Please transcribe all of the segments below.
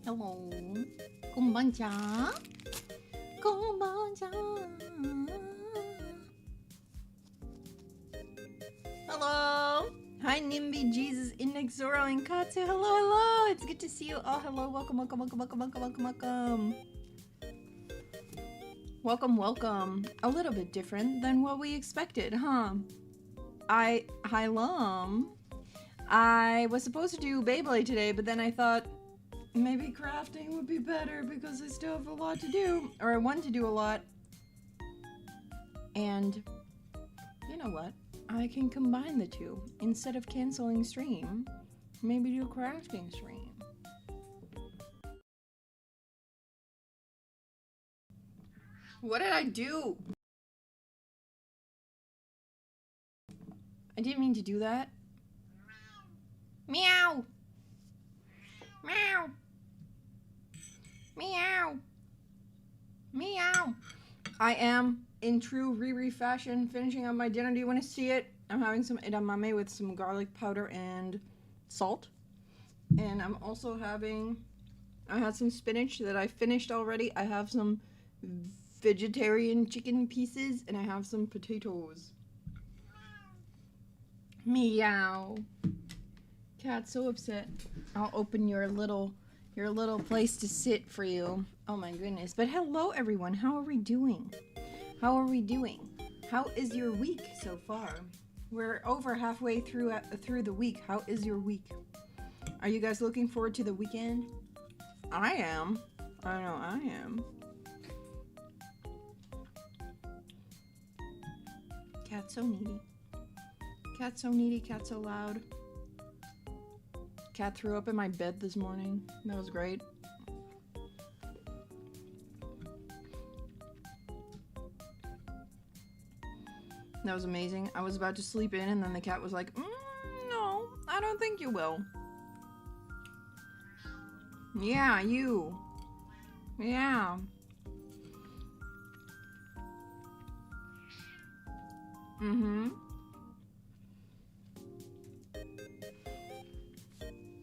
Hello. Konbancha. Konbancha. Hello. Hi, Nimby, Jesus, Index, Zoro, and Katsu. Hello, hello. It's good to see you. Oh, hello. Welcome, welcome, welcome, welcome, welcome, welcome, welcome. Welcome, welcome. A little bit different than what we expected, huh? Hi, Lum. I was supposed to do Beyblade today, but then I thought maybe crafting would be better because I still have a lot to do, or I want to do a lot. And you know what? I can combine the two. Instead of canceling stream, maybe do a crafting stream. What did I do? I didn't mean to do that. Meow! Meow! Meow! Meow! I am, in true Riri fashion, finishing up my dinner. Do you want to see it? I'm having some edamame with some garlic powder and salt. And I'm also having, I had some spinach that I finished already. I have some vegetarian chicken pieces, and I have some potatoes. Meow. Cat's so upset. I'll open your little place to sit for you. Oh my goodness. But hello everyone. How are we doing? How are we doing? How is your week so far? We're over halfway through the week. How is your week? Are you guys looking forward to the weekend? I am. I know I am. Cat's so needy. Cat's so needy, cat's so loud. Cat threw up in my bed this morning. That was great. That was amazing. I was about to sleep in and then the cat was like, no, I don't think you will. Yeah, you. Yeah. Mm-hmm.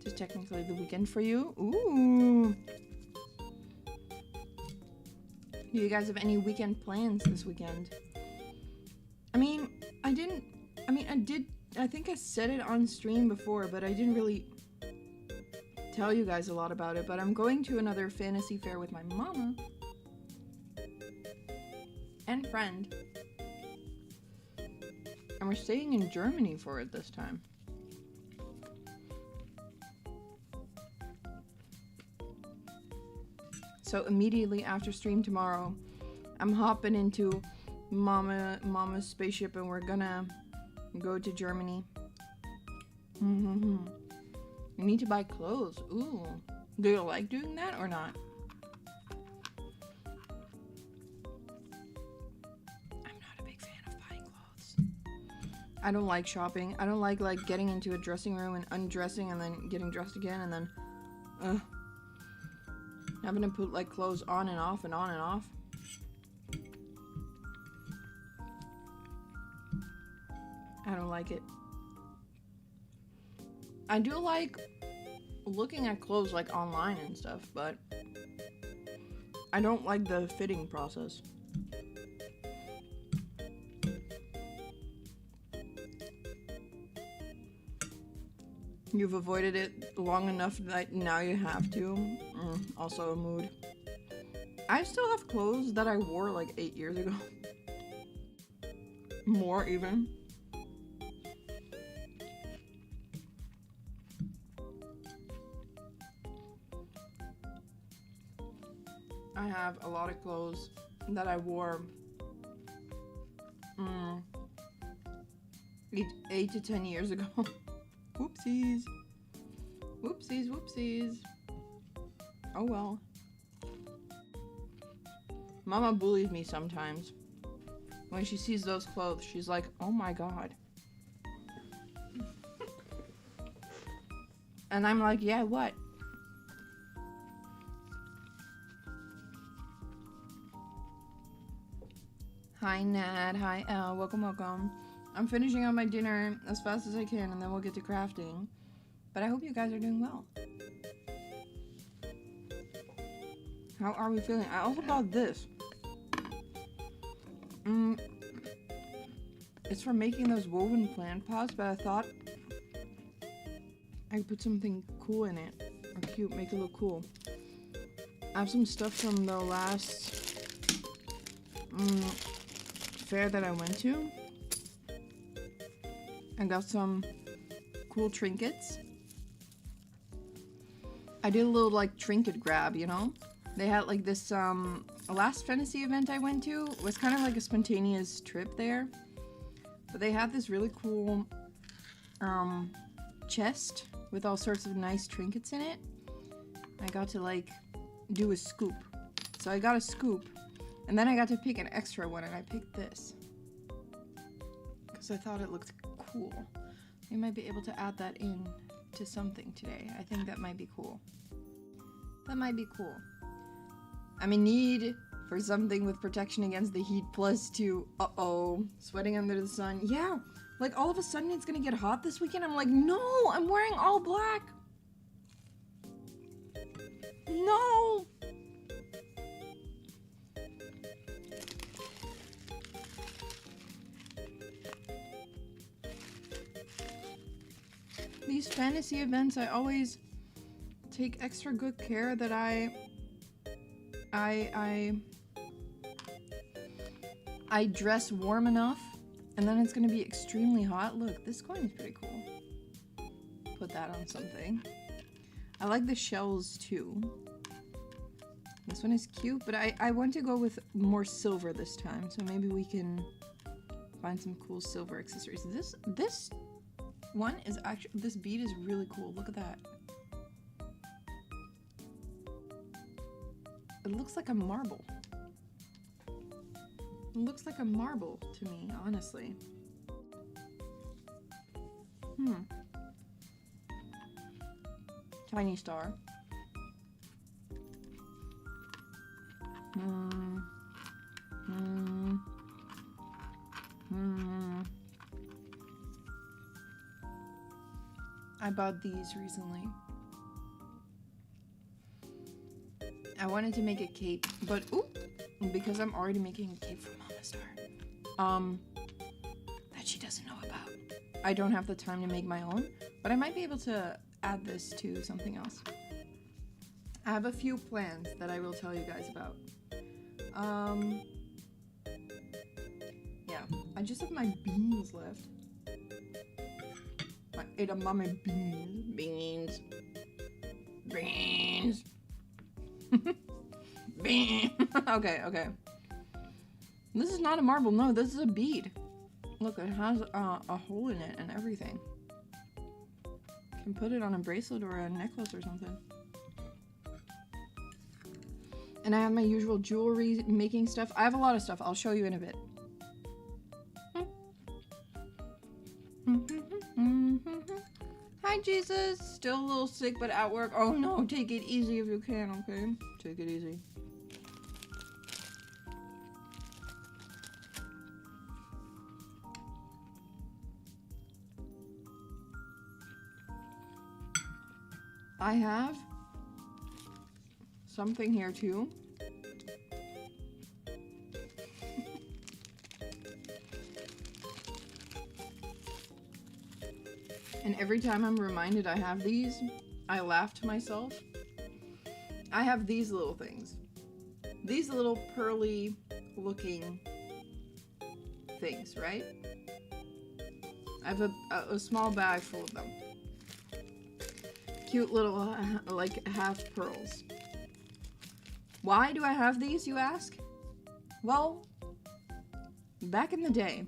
Just technically the weekend for you. Ooh. Do you guys have any weekend plans this weekend? I think I said it on stream before, but I didn't really tell you guys a lot about it, but I'm going to another fantasy fair with my mama and friend. And we're staying in Germany for it this time. So immediately after stream tomorrow, I'm hopping into Mama's spaceship and we're gonna go to Germany. You need to buy clothes. Ooh. Do you like doing that or not? I'm not a big fan of buying clothes. I don't like shopping. I don't like getting into a dressing room and undressing and then getting dressed again and then having to put like clothes on and off and on and off. I don't like it. I do like looking at clothes like online and stuff, but I don't like the fitting process. You've avoided it long enough that now you have to. Also a mood. I still have clothes that I wore like 8 years ago. More even. I have a lot of clothes that I wore 8 to 10 years ago. Whoopsies. Whoopsies, whoopsies. Oh well. Mama bullies me sometimes. When she sees those clothes, she's like, oh my god. And I'm like, yeah, what? Hi Nad, hi Elle, welcome, welcome. I'm finishing up my dinner as fast as I can and then we'll get to crafting. But I hope you guys are doing well. How are we feeling? I also bought this. It's for making those woven plant pots, but I thought I could put something cool in it. Or cute, make it look cool. I have some stuff from the last fair that I went to. I got some cool trinkets. I did a little like trinket grab, you know? They had like this last fantasy event I went to was kind of like a spontaneous trip there. But they had this really cool chest with all sorts of nice trinkets in it. I got to like do a scoop. So I got a scoop and then I got to pick an extra one and I picked this. Because I thought it looked cool. We might be able to add that in to something today. I think that might be cool. That might be cool. I'm in need for something with protection against the heat +2. Uh-oh. Sweating under the sun. Yeah. Like all of a sudden it's gonna get hot this weekend. I'm like, no, I'm wearing all black. No. These fantasy events, I always take extra good care that I dress warm enough, and then it's gonna be extremely hot. Look, this coin is pretty cool. Put that on something. I like the shells too. This one is cute, but I want to go with more silver this time, so maybe we can find some cool silver accessories. This one is actually, this bead is really cool. Look at that. It looks like a marble. It looks like a marble to me, honestly. Tiny star. I bought these recently. I wanted to make a cape, but because I'm already making a cape for Mama Star, that she doesn't know about. I don't have the time to make my own, but I might be able to add this to something else. I have a few plans that I will tell you guys about. Yeah, I just have my beans left. My edamame beans. Beans. Bam. Okay, okay. This is not a marble. No, this is a bead. Look, it has a hole in it and everything. Can put it on a bracelet or a necklace or something. And I have my usual jewelry making stuff. I have a lot of stuff. I'll show you in a bit. Hi, Jesus. Still a little sick, but at work. Oh no, take it easy if you can, okay? Take it easy. I have something here too. And every time I'm reminded I have these, I laugh to myself. I have these little things. These little pearly looking things, right? I have a small bag full of them. Cute little, like, half pearls. Why do I have these, you ask? Well, back in the day,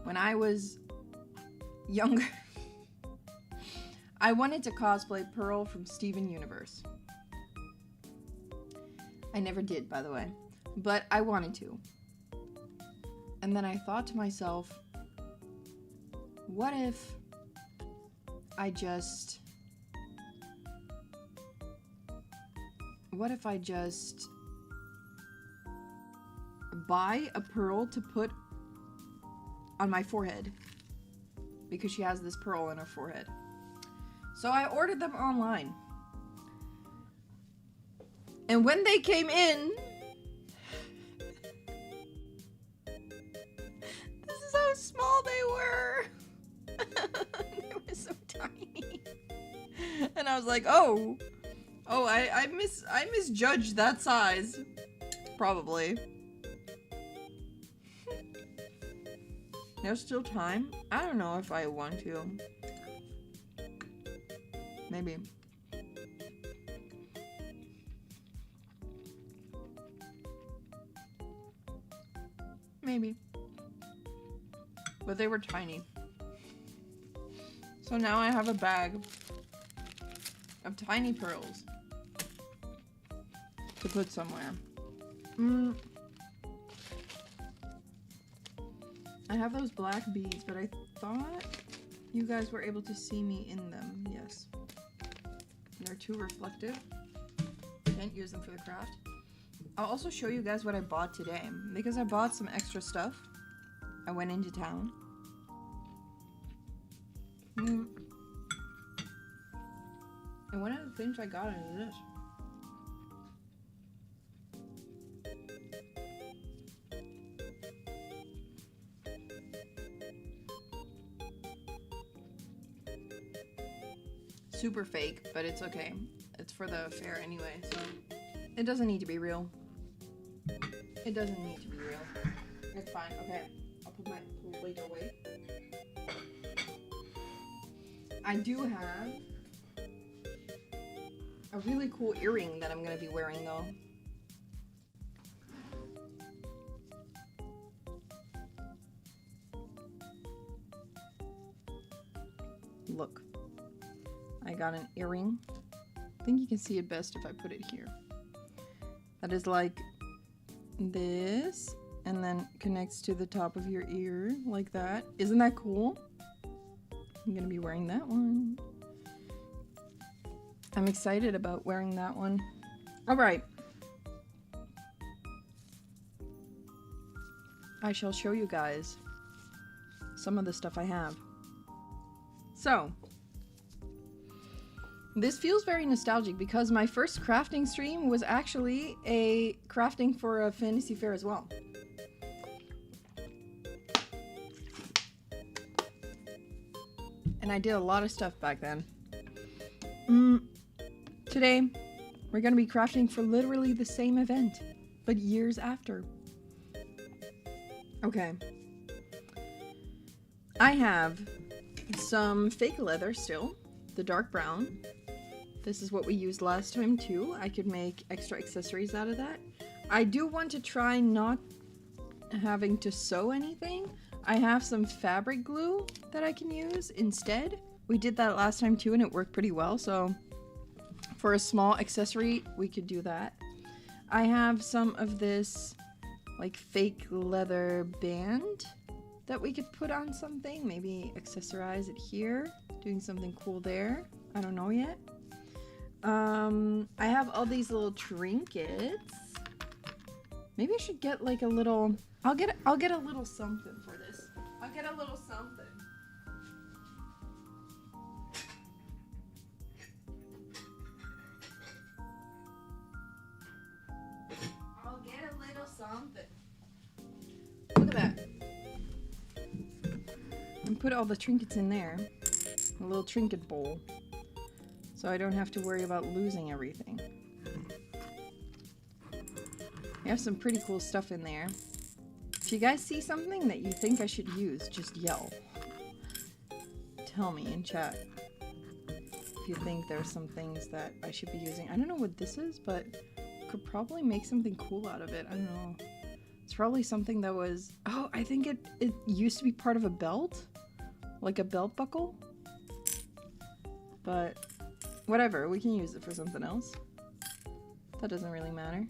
when I was younger, I wanted to cosplay Pearl from Steven Universe. I never did, by the way, but I wanted to. And then I thought to myself, what if I just buy a pearl to put on my forehead? Because she has this pearl on her forehead. So I ordered them online. And when they came in, this is how small they were. They were so tiny. And I was like, oh, I misjudged that size. Probably. There's still time. I don't know if I want to. Maybe. Maybe. But they were tiny. So now I have a bag of tiny pearls to put somewhere. I have those black beads, but I thought you guys were able to see me in them. Yes. They're too reflective. Can't use them for the craft. I'll also show you guys what I bought today, because I bought some extra stuff. I went into town. And one of the things I got is this. Super fake, but it's okay. It's for the fair anyway, so it doesn't need to be real. It doesn't need to be real. It's fine. Okay, I'll put my plate away. I do have a really cool earring that I'm gonna be wearing though. Look. I got an earring. I think you can see it best if I put it here. That is like this, and then connects to the top of your ear like that. Isn't that cool? I'm gonna be wearing that one. I'm excited about wearing that one. All right. I shall show you guys some of the stuff I have. So, this feels very nostalgic because my first crafting stream was actually a crafting for a fantasy fair as well. And I did a lot of stuff back then. Today, we're going to be crafting for literally the same event, but years after. Okay. I have some fake leather still, the dark brown, This is what we used last time too. I could make extra accessories out of that. I do want to try not having to sew anything. I have some fabric glue that I can use instead. We did that last time too and it worked pretty well, so for a small accessory we could do that. I have some of this like fake leather band that we could put on something, maybe accessorize it here, doing something cool there. I don't know yet. I have all these little trinkets. Maybe I should get like a little, I'll get a little something for this. I'll get a little something. I'll get a little something. Look at that. And put all the trinkets in there. A little trinket bowl. So I don't have to worry about losing everything. I have some pretty cool stuff in there. If you guys see something that you think I should use, just yell. Tell me in chat if you think there's some things that I should be using. I don't know what this is, but could probably make something cool out of it. I don't know. It's probably something that was... Oh, I think it used to be part of a belt. Like a belt buckle. But whatever, we can use it for something else. That doesn't really matter.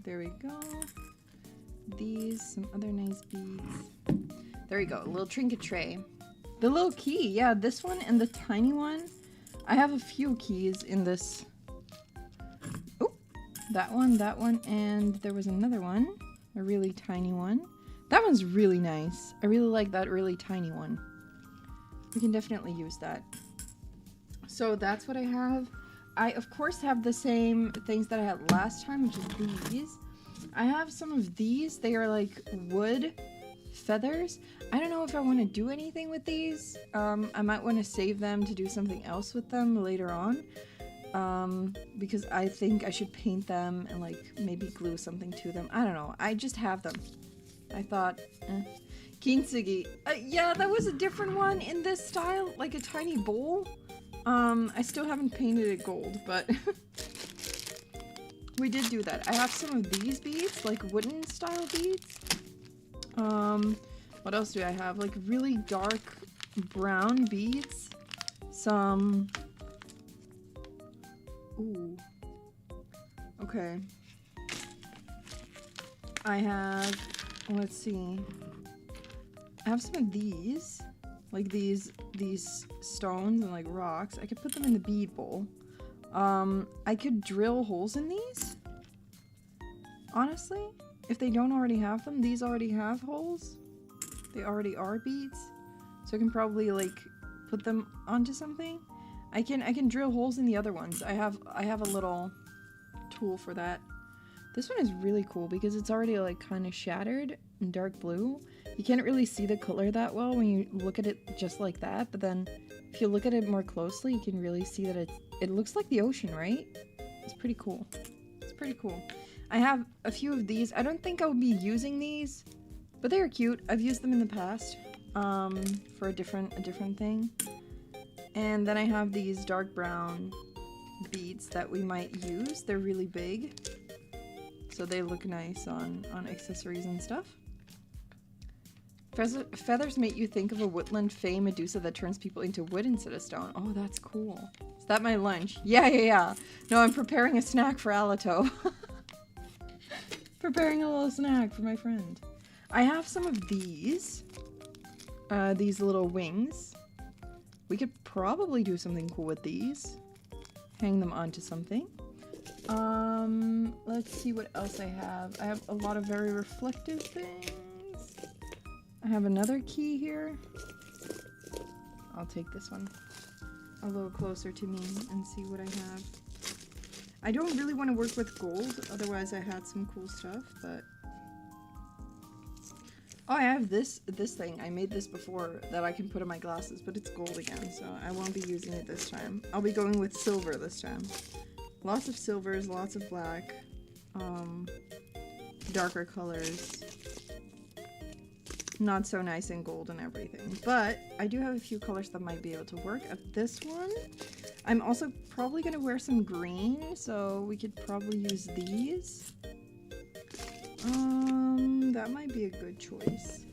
There we go. These, some other nice beads. There we go, a little trinket tray. The little key, yeah, this one and the tiny one. I have a few keys in this. Oh, that one, and there was another one. A really tiny one. That one's really nice. I really like that really tiny one. We can definitely use that. So that's what I have. I, of course, have the same things that I had last time, which is these. I have some of these. They are like wood feathers. I don't know if I want to do anything with these. I might want to save them to do something else with them later on. Because I think I should paint them and like maybe glue something to them. I don't know. I just have them. I thought, Kintsugi. Yeah, that was a different one in this style, like a tiny bowl. I still haven't painted it gold, but we did do that. I have some of these beads, like wooden style beads. What else do I have? Like really dark brown beads. Some... Ooh. Okay. I have... Let's see. I have some of these. Like these stones and like rocks. I could put them in the bead bowl. I could drill holes in these. Honestly, if they don't already have them, these already have holes. They already are beads. So I can probably like put them onto something. I can drill holes in the other ones. I have a little tool for that. This one is really cool because it's already like kind of shattered in dark blue. You can't really see the color that well when you look at it just like that, but then if you look at it more closely, you can really see that it looks like the ocean, right? It's pretty cool. It's pretty cool. I have a few of these. I don't think I'll be using these, but they're cute. I've used them in the past for a different thing. And then I have these dark brown beads that we might use. They're really big, so they look nice on accessories and stuff. Feathers make you think of a woodland fae Medusa that turns people into wood instead of stone. Oh, that's cool. Is that my lunch? Yeah. No, I'm preparing a snack for Alato. Preparing a little snack for my friend. I have some of these little wings. We could probably do something cool with these. Hang them onto something. Let's see what else I have. I have a lot of very reflective things. I have another key here. I'll take this one a little closer to me and see what I have. I don't really want to work with gold, otherwise I had some cool stuff, but... Oh, I have this thing. I made this before that I can put in my glasses, but it's gold again, so I won't be using it this time. I'll be going with silver this time. Lots of silvers, lots of black, darker colors. not so nice and gold and everything. But I do have a few colors that might be able to work. Of this one, I'm also probably going to wear some green, so we could probably use these. That might be a good choice.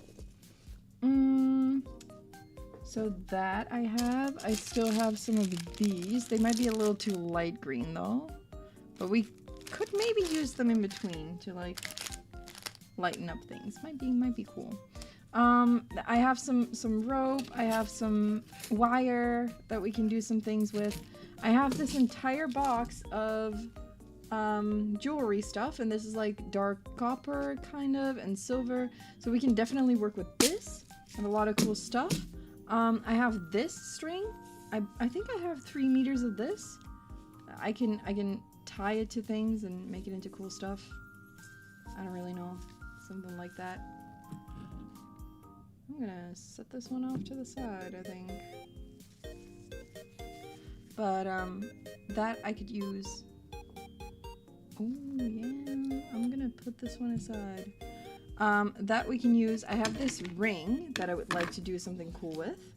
So that I still have some of these. They might be a little too light green though, but we could maybe use them in between to like lighten up things. Might be cool. I have some rope. I have some wire that we can do some things with. I have this entire box of jewelry stuff, and this is like dark copper kind of and silver, so we can definitely work with this. I have a lot of cool stuff. I have this string. I think I have 3 meters of this. I can tie it to things and make it into cool stuff. I don't really know, something like that. I'm gonna set this one off to the side, I think. But that I could use. Oh yeah, I'm gonna put this one aside. That we can use. I have this ring that I would like to do something cool with.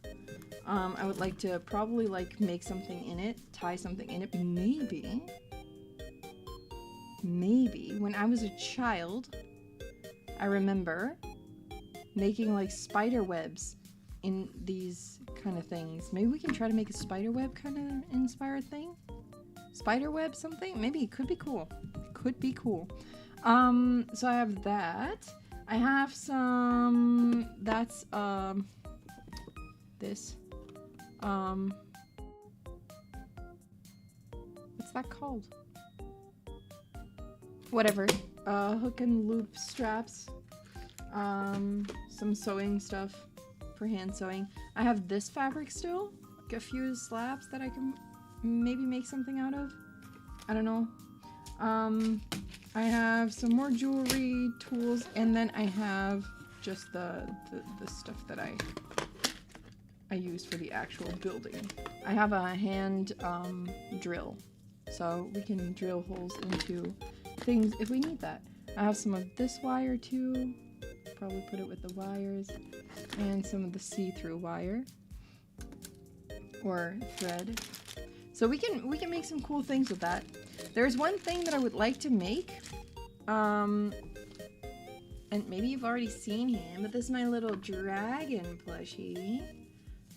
I would like to probably like make something in it, tie something in it. Maybe when I was a child, I remember making like spider webs in these kind of things. Maybe we can try to make a spider web kind of inspired thing. Spider web something? Maybe it could be cool. Could be cool. So I have that. I have some, that's, this, what's that called? Whatever, hook and loop straps, some sewing stuff for hand sewing. I have this fabric still, like a few slabs that I can maybe make something out of. I don't know. I have some more jewelry, tools, and then I have just the stuff that I use for the actual building. I have a hand drill, so we can drill holes into things if we need that. I have some of this wire too, probably put it with the wires, and some of the see-through wire or thread. So we can make some cool things with that. There's one thing that I would like to make, and maybe you've already seen him, but this is my little dragon plushie.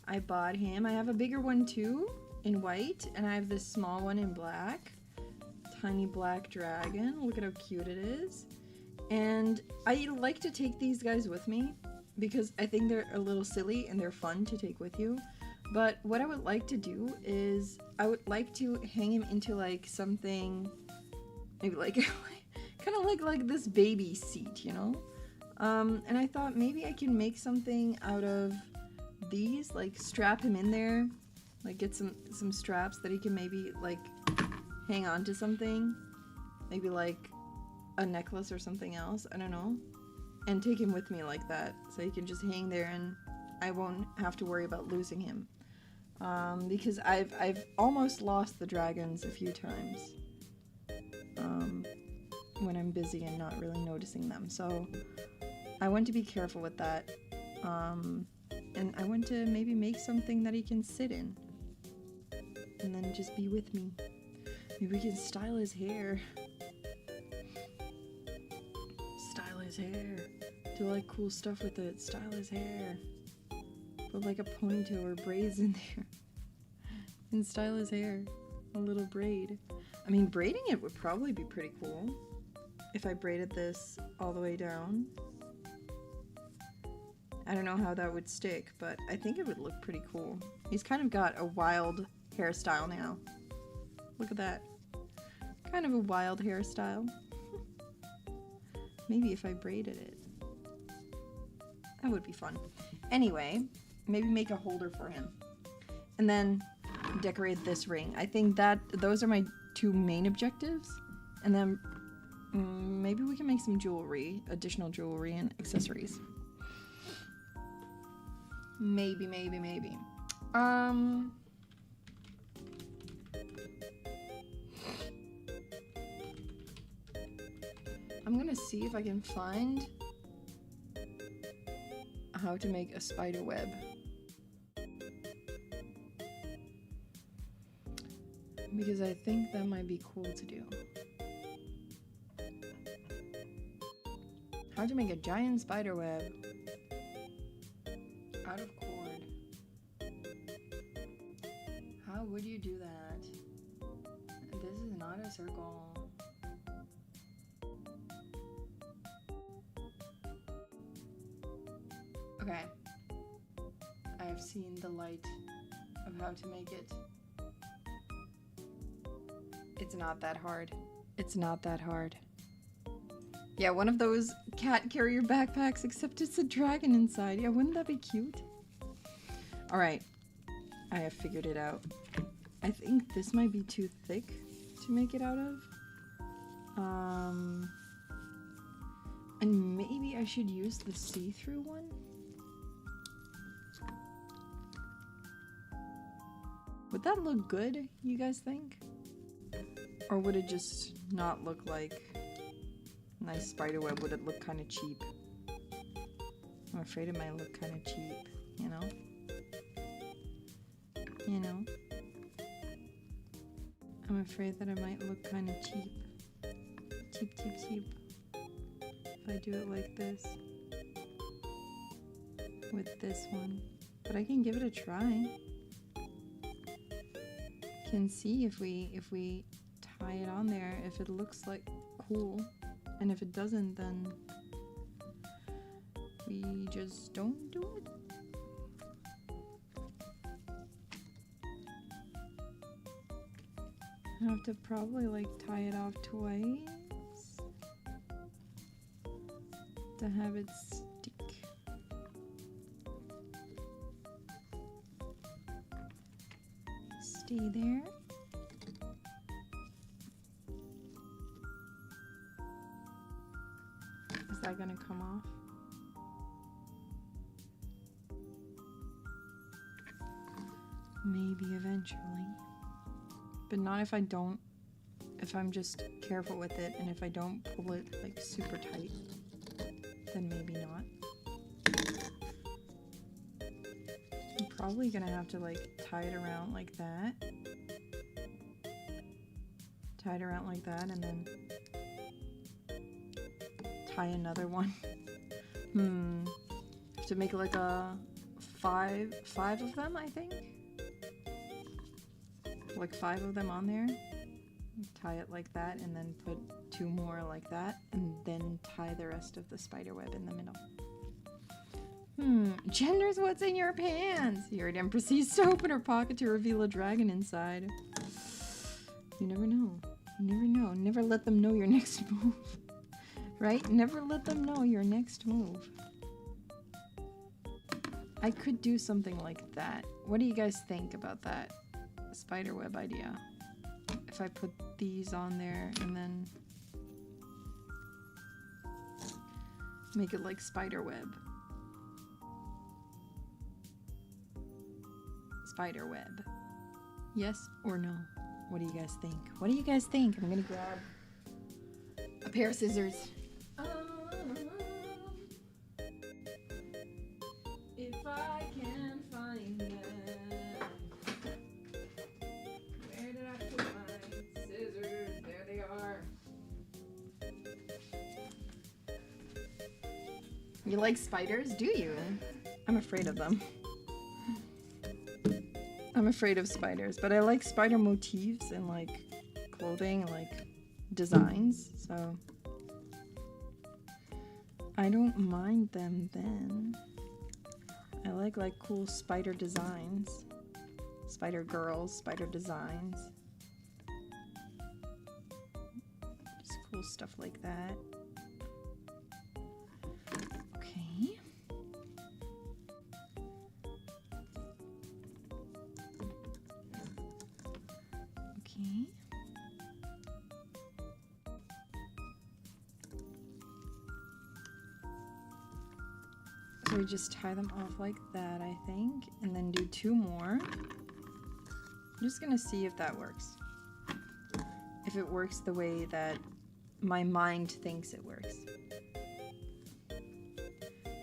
I bought him. I have a bigger one too in white, and I have this small one in black. Tiny black dragon. Look at how cute it is. And I like to take these guys with me because I think they're a little silly and they're fun to take with you. But what I would like to do is I would like to hang him into like something, maybe like kind of like this baby seat, you know? And I thought maybe I can make something out of these, like strap him in there, like get some straps that he can maybe like hang on to something, maybe like a necklace or something else, I don't know, and take him with me like that so he can just hang there and I won't have to worry about losing him. Because I've almost lost the dragons a few times when I'm busy and not really noticing them. So I want to be careful with that. And I want to maybe make something that he can sit in and then just be with me. Maybe we can style his hair. Style his hair. Do like cool stuff with it. Style his hair. Put like a ponytail or braids in there and style his hair, a little braid. I mean, braiding it would probably be pretty cool if I braided this all the way down. I don't know how that would stick, but I think it would look pretty cool. He's kind of got a wild hairstyle now. Look at that. Kind of a wild hairstyle. Maybe if I braided it. That would be fun. Anyway, maybe make a holder for him. And then decorate this ring. I think that those are my 2 main objectives. And then maybe we can make some jewelry, additional jewelry and accessories. Maybe. I'm gonna see if I can find how to make a spider web. Because I think that might be cool to do. How to make a giant spider web out of cord. How would you do that? This is not a circle. Okay. I have seen the light of how to make it. It's not that hard. It's not that hard. Yeah, one of those cat carrier backpacks, except it's a dragon inside. Yeah, wouldn't that be cute? Alright. I have figured it out. I think this might be too thick to make it out of. And maybe I should use the see-through one? Would that look good, you guys think? Or would it just not look like a nice spider web? Would it look kind of cheap? I'm afraid it might look kind of cheap, you know? You know? I'm afraid that it might look kind of cheap. Cheap, cheap, cheap. If I do it like this. With this one. But I can give it a try. Can see if we tie it on there, if it looks like cool, and if it doesn't, then we just don't do it. I have to probably like tie it off twice to have it stick. Stay there. Is that gonna come off? Maybe eventually. But not if I don't, if I'm just careful with it, and if I don't pull it like super tight, then maybe not. I'm probably gonna have to like tie it around like that. Tie it around like that, and then tie another one. Have to make like a five of them, I think. Like 5 of them on there. Tie it like that, and then put 2 more like that, and then tie the rest of the spider web in the middle. Gender's what's in your pants! Yuririn proceeds to open her pocket to reveal a dragon inside. You never know. You never know. Never let them know your next move. Right? Never let them know your next move. I could do something like that. What do you guys think about that spider web idea? If I put these on there and then make it like spider web. Spider web. Yes or no? What do you guys think? What do you guys think? I'm gonna grab a pair of scissors. If I can find them. Where did I put my scissors? There they are. You like spiders? Do you? I'm afraid of them. I'm afraid of spiders, but I like spider motifs and like clothing and like designs, so I don't mind them then. I like cool spider designs. Spider girls, spider designs. Just cool stuff like that. Okay. Okay. So we just tie them off like that, I think, and then do 2 more. I'm just gonna see if that works. If it works the way that my mind thinks it works.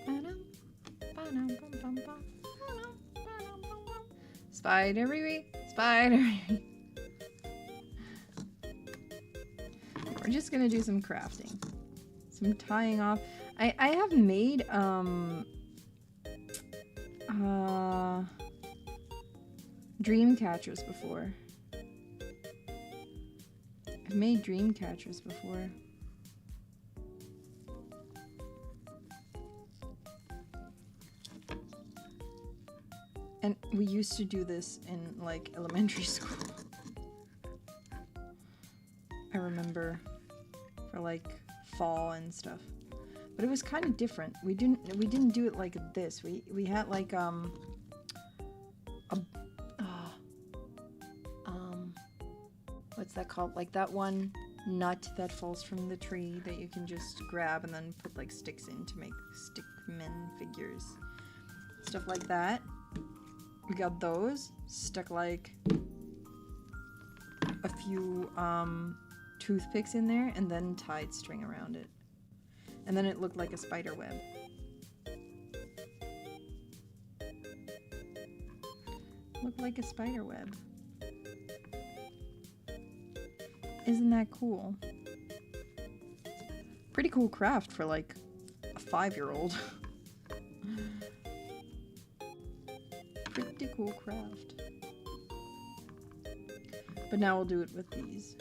Ba-dum, ba-dum. Spidery, spidery. We're just gonna do some crafting, some tying off. I have made dream catchers before. I've made dream catchers before. And we used to do this in like elementary school. I remember for like fall and stuff. But it was kind of different. We didn't do it like this. We had like what's that called? Like that one nut that falls from the tree that you can just grab and then put like sticks in to make stickman figures. Stuff like that. We got those, stuck like a few toothpicks in there and then tied string around it. And then it looked like a spider web. Looked like a spider web. Isn't that cool? Pretty cool craft for like a 5-year-old. Pretty cool craft. But now we'll do it with these.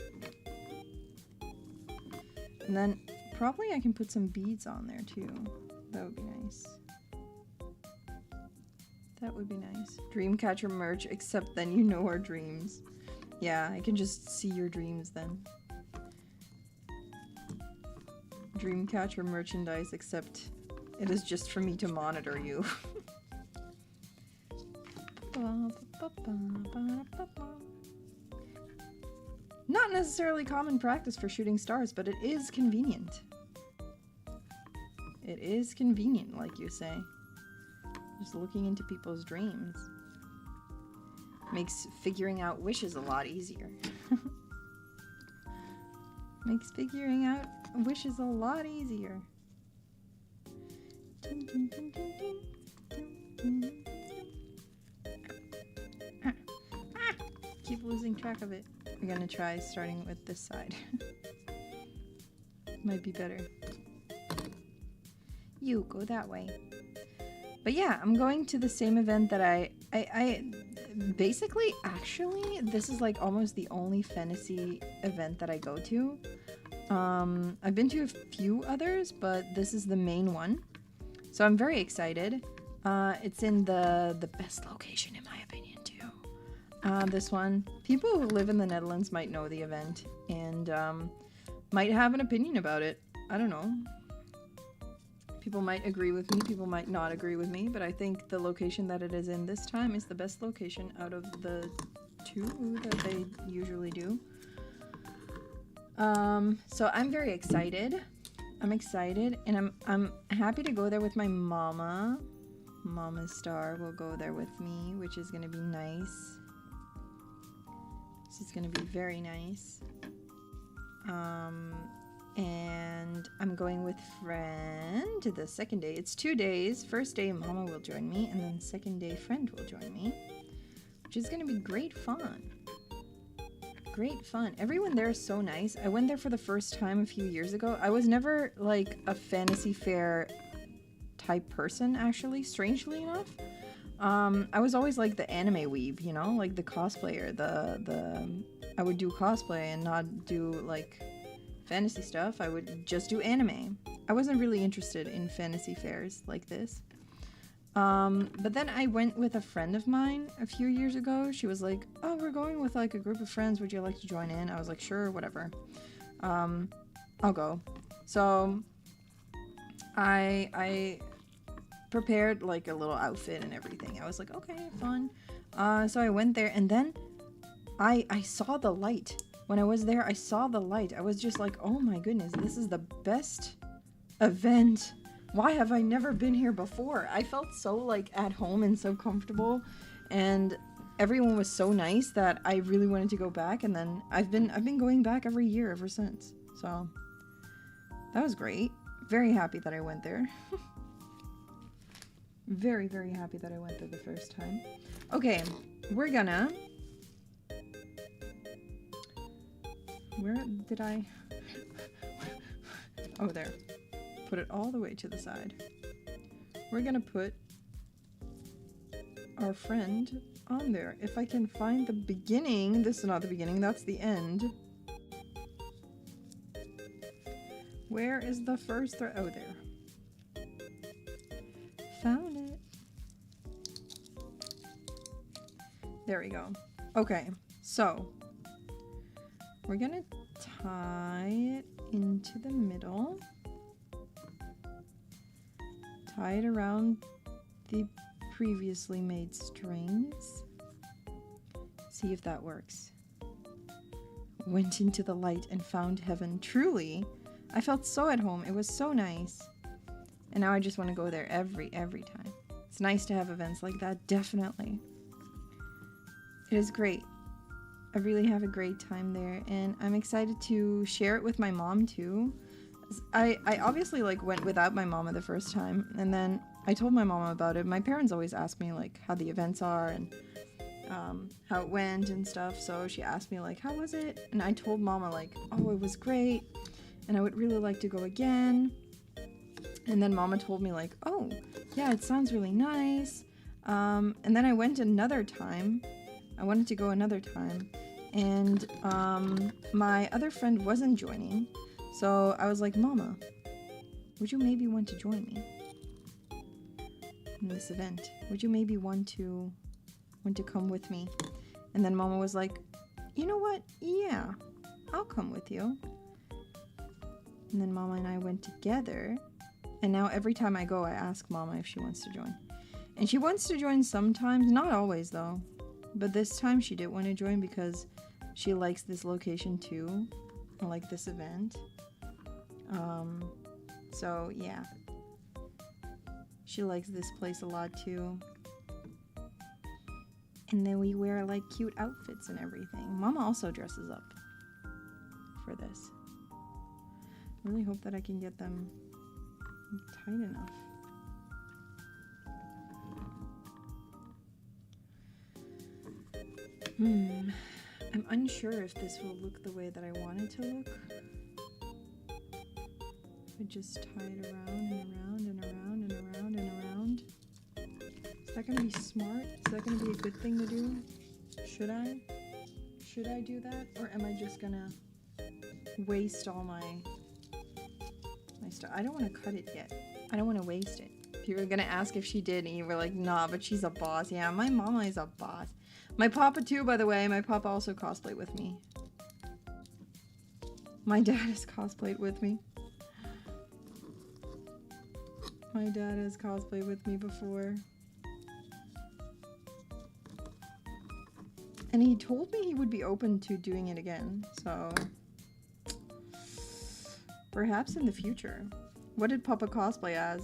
And then probably I can put some beads on there too. That would be nice. That would be nice. Dreamcatcher merch, except then you know our dreams. Yeah, I can just see your dreams then. Dreamcatcher merchandise, except it is just for me to monitor you. Not necessarily common practice for shooting stars, but it is convenient. It is convenient, like you say. Just looking into people's dreams makes figuring out wishes a lot easier. Makes figuring out wishes a lot easier. Keep losing track of it. We're gonna try starting with this side. Might be better. You go that way. But yeah, I'm going to the same event that I basically, actually, this is like almost the only fantasy event that I go to. I've been to a few others, but this is the main one. So I'm very excited. It's in the best location in my opinion too. This one. People who live in the Netherlands might know the event and might have an opinion about it. I don't know. People might agree with me, people might not agree with me, but I think the location that it is in this time is the best location out of the two that they usually do. So I'm very excited. I'm excited, and I'm happy to go there with my mama. Mama Star will go there with me, which is gonna be nice. This is gonna be very nice. And I'm going with friend to the second day. It's 2 days. First day, Mama will join me, and then second day, friend will join me, which is going to be great fun. Great fun. Everyone there is so nice. I went there for the first time a few years ago. I was never like a fantasy fair type person, actually, strangely enough. I was always like the anime weeb, you know, like the cosplayer. I would do cosplay and not do like fantasy stuff. I would just do anime. I wasn't really interested in fantasy fairs like this. But then I went with a friend of mine a few years ago. She was like, oh, we're going with like a group of friends. Would you like to join in? I was like, sure, whatever. I'll go. So I prepared like a little outfit and everything. I was like, okay, fun. So I went there, and then I saw the light. When I was there, I saw the light. I was just like, oh my goodness, this is the best event. Why have I never been here before? I felt so like at home and so comfortable, and everyone was so nice that I really wanted to go back. And then I've been going back every year ever since. So that was great. Very happy that I went there. Very, very happy that I went there the first time. Okay, we're gonna... Where did I... Oh, there. Put it all the way to the side. We're gonna put our friend on there. If I can find the beginning... This is not the beginning, that's the end. Where is the first thread? Oh, there. Found it. There we go. Okay, so we're gonna tie it into the middle. Tie it around the previously made strings. See if that works. Went into the light and found heaven. Truly, I felt so at home. It was so nice. And now I just want to go there every time. It's nice to have events like that, definitely. It is great. I really have a great time there, and I'm excited to share it with my mom too. I obviously like went without my mama the first time, and then I told my mama about it. My parents always ask me like how the events are and how it went and stuff, so she asked me like, how was it? And I told mama like, oh, it was great, and I would really like to go again. And then mama told me like, oh, yeah, it sounds really nice. And then I went another time. I wanted to go another time, and my other friend wasn't joining, so I was like, Mama, would you maybe want to join me in this event? Would you maybe want to come with me? And then Mama was like, you know what? Yeah, I'll come with you. And then Mama and I went together, and now every time I go, I ask Mama if she wants to join. And she wants to join sometimes, not always though. But this time she did want to join because she likes this location too, like this event. So yeah, she likes this place a lot too. And then we wear like cute outfits and everything. Mama also dresses up for this. I really hope that I can get them tight enough. I'm unsure if this will look the way that I want it to look. I just tie it around and around and around and around and around. Is that gonna be smart? Is that gonna be a good thing to do? Should I? Should I do that? Or am I just gonna waste all my stuff? I don't want to cut it yet. I don't want to waste it. If you were gonna ask if she did and you were like, nah, but she's a boss. Yeah, my mama is a boss. My papa too, by the way. My papa also cosplayed with me. My dad has cosplayed with me. My dad has cosplayed with me before. And he told me he would be open to doing it again, so... perhaps in the future. What did Papa cosplay as?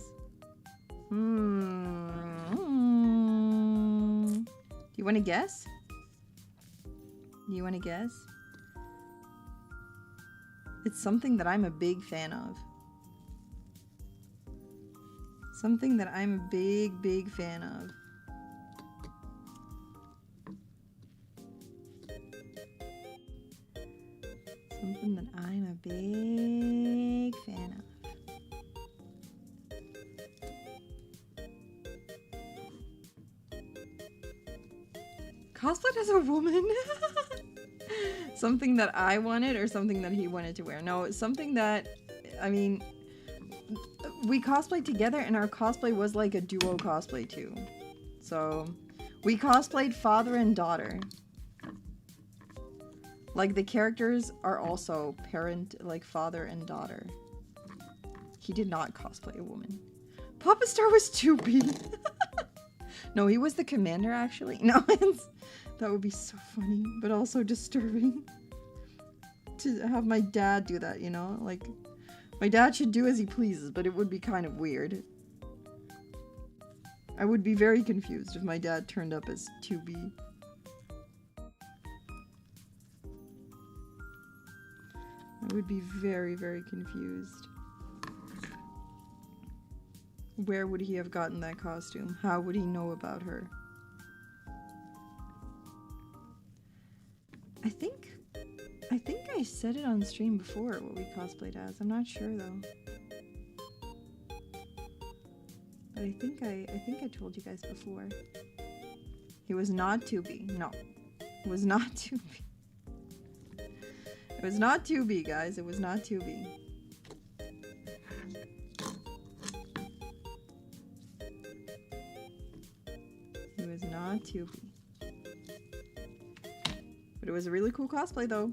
Do you want to guess? Do you want to guess? It's something that I'm a big fan of. Something that I'm a big fan of. Something that I'm a big fan of. Cosplayed as a woman? Something that I wanted or something that he wanted to wear? No, something that, I mean, we cosplayed together and our cosplay was like a duo cosplay too. So, we cosplayed father and daughter. Like, the characters are also parent, like father and daughter. He did not cosplay a woman. Papa Star was too big. No, he was the commander, actually. No, that would be so funny, but also disturbing. To have my dad do that, you know? Like, my dad should do as he pleases, but it would be kind of weird. I would be very confused if my dad turned up as 2B. I would be very confused. Where would he have gotten that costume? How would he know about her? I think I said it on stream before what we cosplayed as. I'm not sure though. But I think I told you guys before. It was not Tubi. No. It was not Tubi. It was not Tubi, guys. It was not Tubi. It was not Tubi. But it was a really cool cosplay though.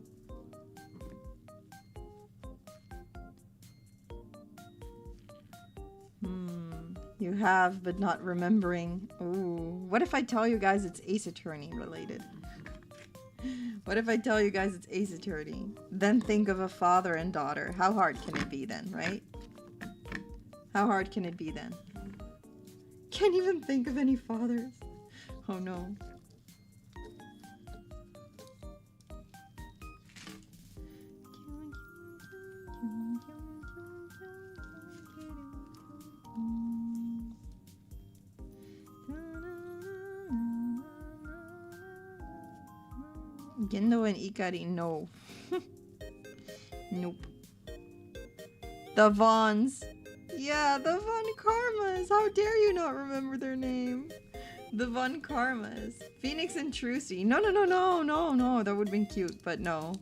You have, but not remembering. Ooh. What if I tell you guys it's Ace Attorney related? What if I tell you guys it's Ace Attorney? Then think of a father and daughter. How hard can it be then, right? How hard can it be then? Can't even think of any fathers. Oh no. Gendo and Ikari, no. Nope. The Vons. Yeah, the Von Karmas. How dare you not remember their name? The Von Karmas. Phoenix and Trucy. No. That would have been cute, but no.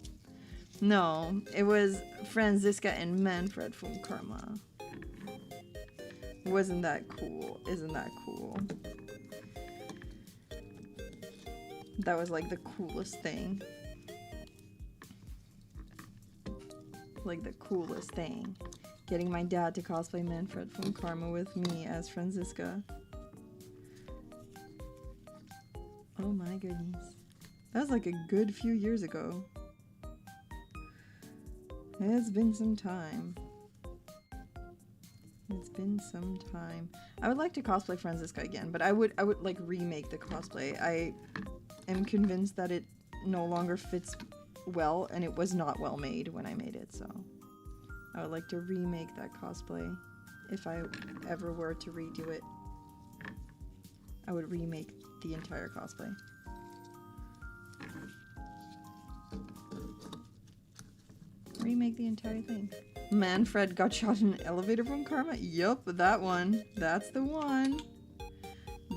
No, it was Franziska and Manfred from Karma. Wasn't that cool? Isn't that cool? That was like the coolest thing. Like the coolest thing. Getting my dad to cosplay Manfred from Karma with me as Franziska. Oh my goodness. That was like a good few years ago. It's been some time. It's been some time. I would like to cosplay Franziska again, but I would like remake the cosplay. I am convinced that it no longer fits well, and it was not well made when I made it, so I would like to remake that cosplay. If I ever were to redo it, I would remake the entire cosplay. Remake the entire thing. Manfred got shot in an elevator from Karma? Yup, that one. That's the one.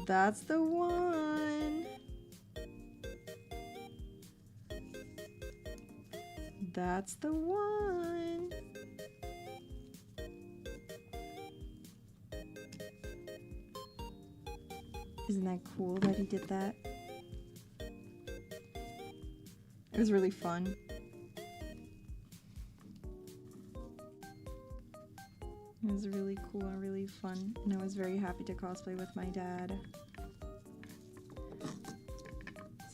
That's the one. That's the one. Isn't that cool that he did that? It was really fun. It was really cool and really fun, and I was very happy to cosplay with my dad.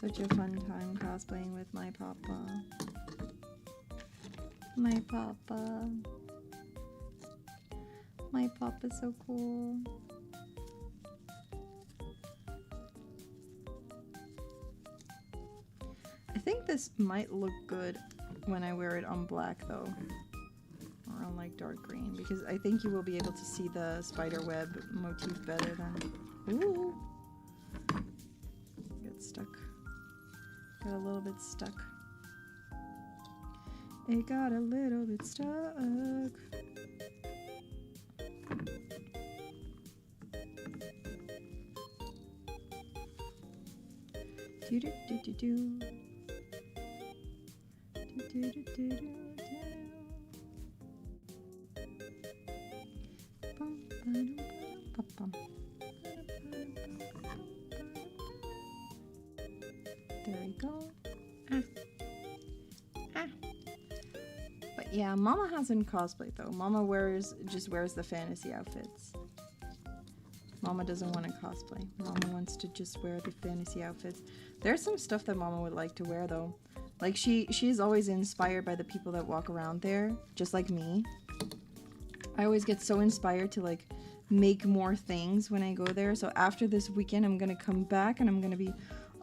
Such a fun time cosplaying with my papa. My papa. My papa's so cool. I think this might look good when I wear it on black though. Or on like dark green, because I think you will be able to see the spider web motif better than... Ooh! Got stuck. Got a little bit stuck. It got a little bit stuck. Do do do do do. Do do do do do. There we go. But yeah, Mama hasn't cosplayed though. Mama just wears the fantasy outfits. Mama doesn't want to cosplay. Mama wants to just wear the fantasy outfits. There's some stuff that Mama would like to wear though. Like she's always inspired by the people that walk around there, just like me. I always get so inspired to like make more things when I go there. So after this weekend, I'm gonna come back and I'm gonna be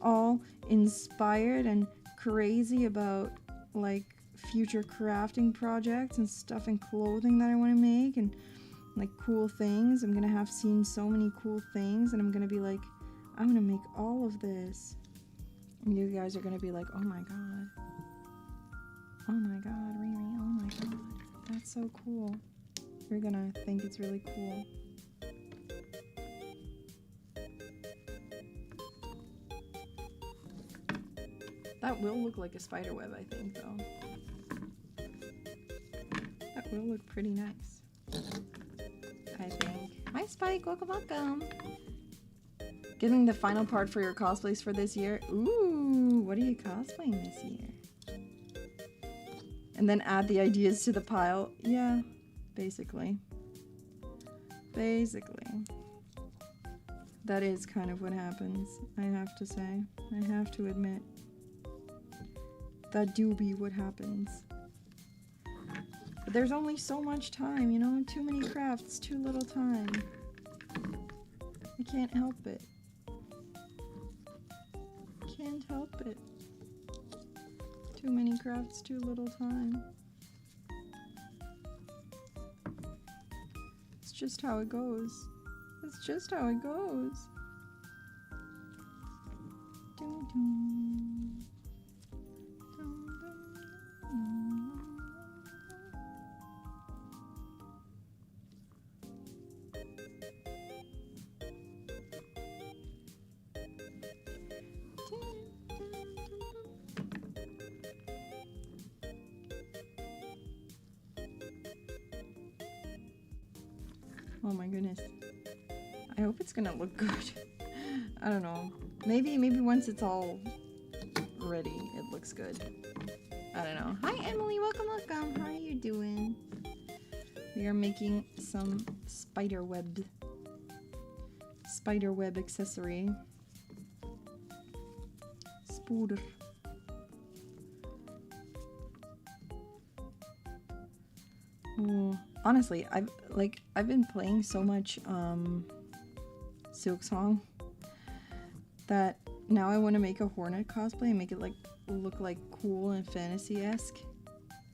all inspired and crazy about like future crafting projects and stuff and clothing that I want to make, and like cool things. I'm gonna have seen so many cool things, and I'm gonna be like, I'm gonna make all of this. And you guys are gonna be like, oh my god. Oh my god, Riri, oh my god. That's so cool. You're gonna think it's really cool. That will look like a spider web, I think, though. That will look pretty nice, I think. Hi, Spike. Welcome, welcome. Getting the final part for your cosplays for this year. Ooh, what are you cosplaying this year? And then add the ideas to the pile. Yeah, basically. Basically. That is kind of what happens, I have to say. I have to admit. That do be what happens. But there's only so much time, you know? Too many crafts, too little time. I can't help it. Can't help it. Too many crafts, too little time. It's just how it goes. It's just how it goes. Dun, dun. Oh my goodness. I hope it's gonna look good. I don't know. Maybe once it's all ready, it looks good. I don't know. Hi Emily, welcome, welcome. How are you doing? We are making some spider web accessory. Spooder. Oh, honestly, I've been playing so much Silk Song that now I want to make a Hornet cosplay and make it like look like cool and fantasy-esque.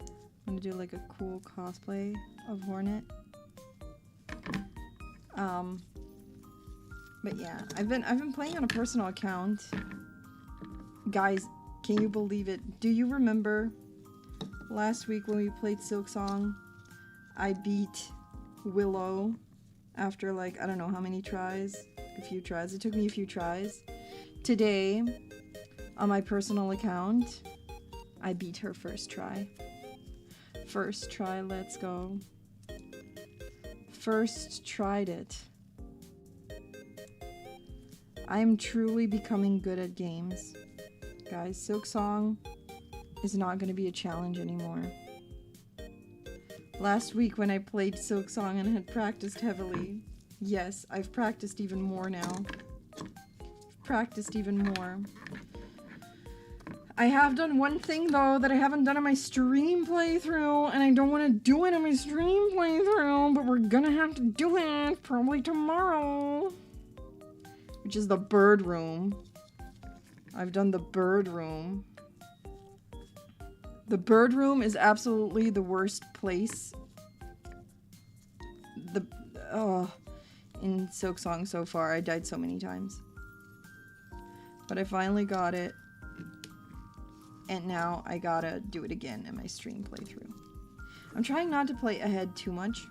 I'm gonna do like a cool cosplay of Hornet. But yeah, I've been playing on a personal account. Guys, can you believe it? Do you remember last week when we played Silk Song? I beat Willow after like, I don't know how many tries. A few tries. It took me a few tries. Today, on my personal account, I beat her first try. First try, let's go. First tried it. I'm truly becoming good at games. Guys, Silk Song is not going to be a challenge anymore. Last week when I played Silk Song and had practiced heavily, yes, I've practiced even more now. Practiced even more. I have done one thing though that I haven't done on my stream playthrough, and I don't want to do it on my stream playthrough, but we're gonna have to do it probably tomorrow. Which is the bird room. I've done the bird room. The bird room is absolutely the worst place. In Silk Song so far. I died so many times. But I finally got it. And now I gotta do it again in my stream playthrough. I'm trying not to play ahead too much.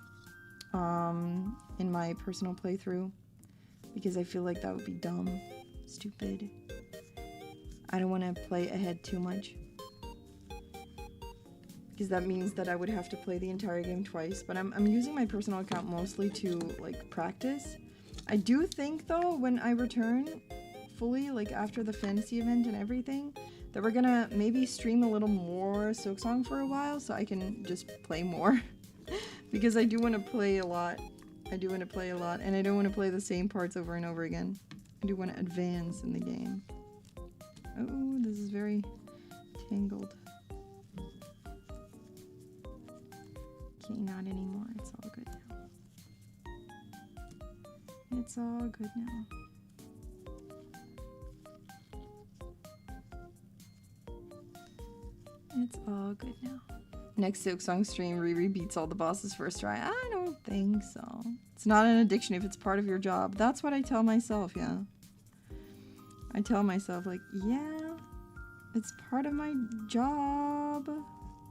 In my personal playthrough. Because I feel like that would be dumb. Stupid. I don't want to play ahead too much. Because that means that I would have to play the entire game twice. But I'm using my personal account mostly to, like, practice. I do think, though, when I return fully, like, after the fantasy event and everything, that we're gonna maybe stream a little more Silk Song for a while so I can just play more. Because I do want to play a lot. I do want to play a lot, and I don't want to play the same parts over and over again. I do want to advance in the game. Oh, this is very tangled. Okay, not anymore. It's all good now. It's all good now. It's all good now. Next silk song stream, Riri beats all the bosses first try. I don't think so. It's not an addiction if it's part of your job. That's what I tell myself, yeah. I tell myself, like, yeah, it's part of my job.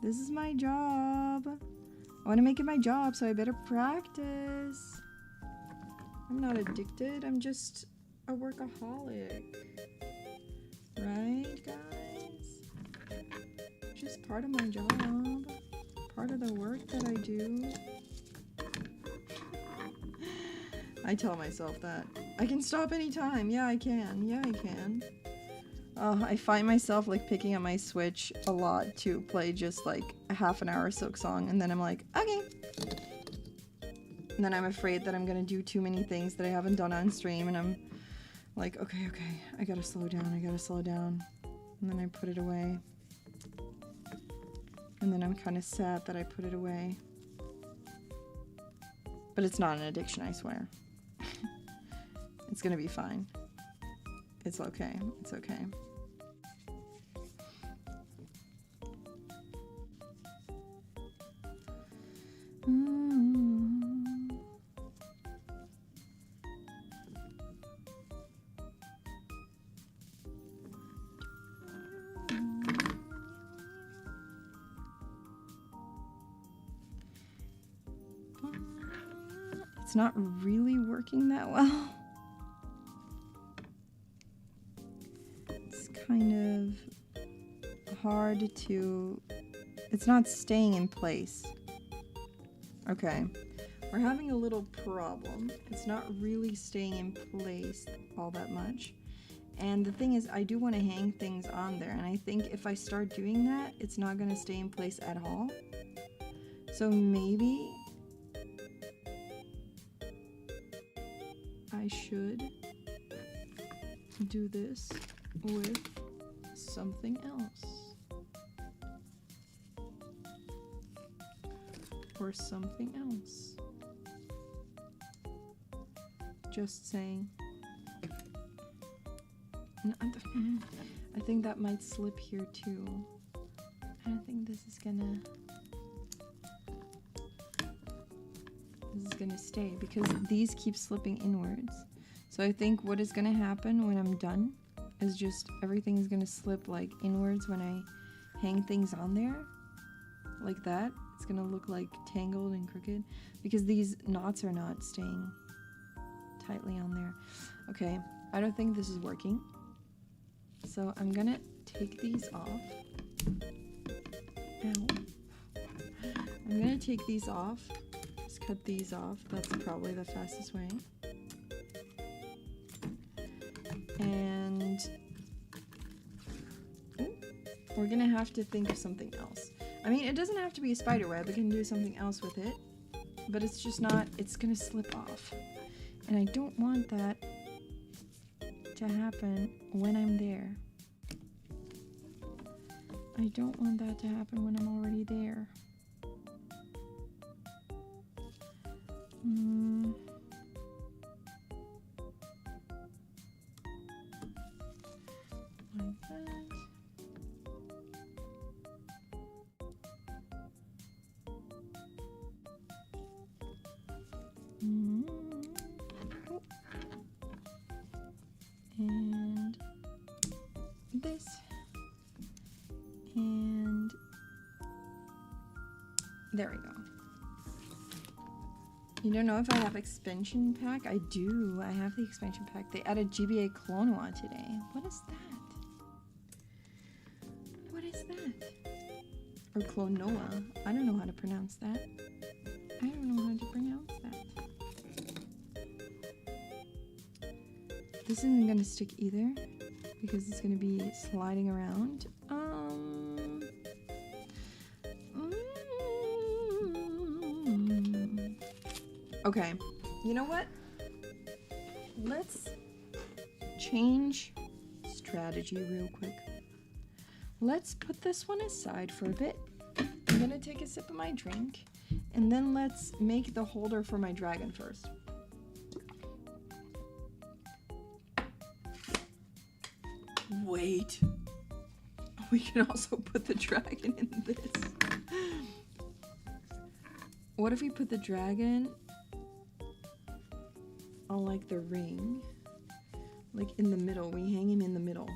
This is my job. I want to make it my job, so I better practice. I'm not addicted. I'm just a workaholic. Right, guys? Just part of my job. Part of the work that I do. I tell myself that. I can stop anytime. Yeah, I can. Yeah, I can. I find myself like picking up my Switch a lot to play just like a half an hour Silk Song, and then I'm like, okay. And then I'm afraid that I'm gonna do too many things that I haven't done on stream, and I'm like, okay, I gotta slow down, I gotta slow down. And then I put it away. And then I'm kind of sad that I put it away. But it's not an addiction, I swear. It's gonna be fine. It's okay. It's okay. It's not really working that well. It's kind of hard to... It's not staying in place. Okay. We're having a little problem. It's not really staying in place all that much. And the thing is, I do want to hang things on there. And I think if I start doing that, it's not going to stay in place at all. So maybe... I should do this with something else. Or something else. Just saying. No, I think that might slip here too. I don't think this is gonna stay because these keep slipping inwards. So I think what is gonna happen when I'm done is just everything is gonna slip like inwards when I hang things on there like that. It's gonna look like tangled and crooked because these knots are not staying tightly on there. Okay, I don't think this is working. So I'm gonna take these off. Ow. I'm gonna take these off. Just cut these off. That's probably the fastest way. And we're gonna have to think of something else. I mean, it doesn't have to be a spider web. We can do something else with it. But it's just not, it's gonna slip off. And I don't want that to happen when I'm there. I don't want that to happen when I'm already there. Like that. And this. And there we go. You don't know if I have expansion pack? I do. I have the expansion pack. They added GBA Clonoa today. What is that? What is that? Or Clonoa. I don't know how to pronounce that. I don't know how to pronounce that. This isn't gonna stick either because it's gonna be sliding around. Okay, you know what? Let's change strategy real quick. Let's put this one aside for a bit. I'm gonna take a sip of my drink, and then let's make the holder for my dragon first. Wait. We can also put the dragon in this. What if we put the dragon on like the ring? Like in the middle, we hang him in the middle.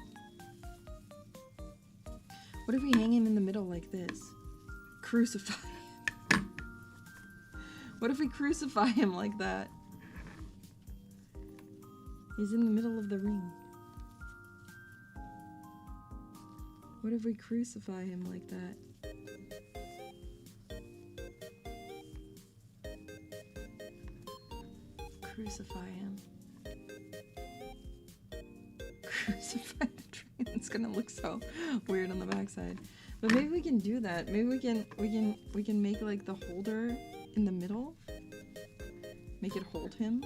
What if we hang him in the middle like this? Crucify him. What if we crucify him like that? He's in the middle of the ring. What if we crucify him like that? Crucify him. Crucify the train. It's gonna look so weird on the backside. But maybe we can do that. Maybe we can make like the holder in the middle. Make it hold him.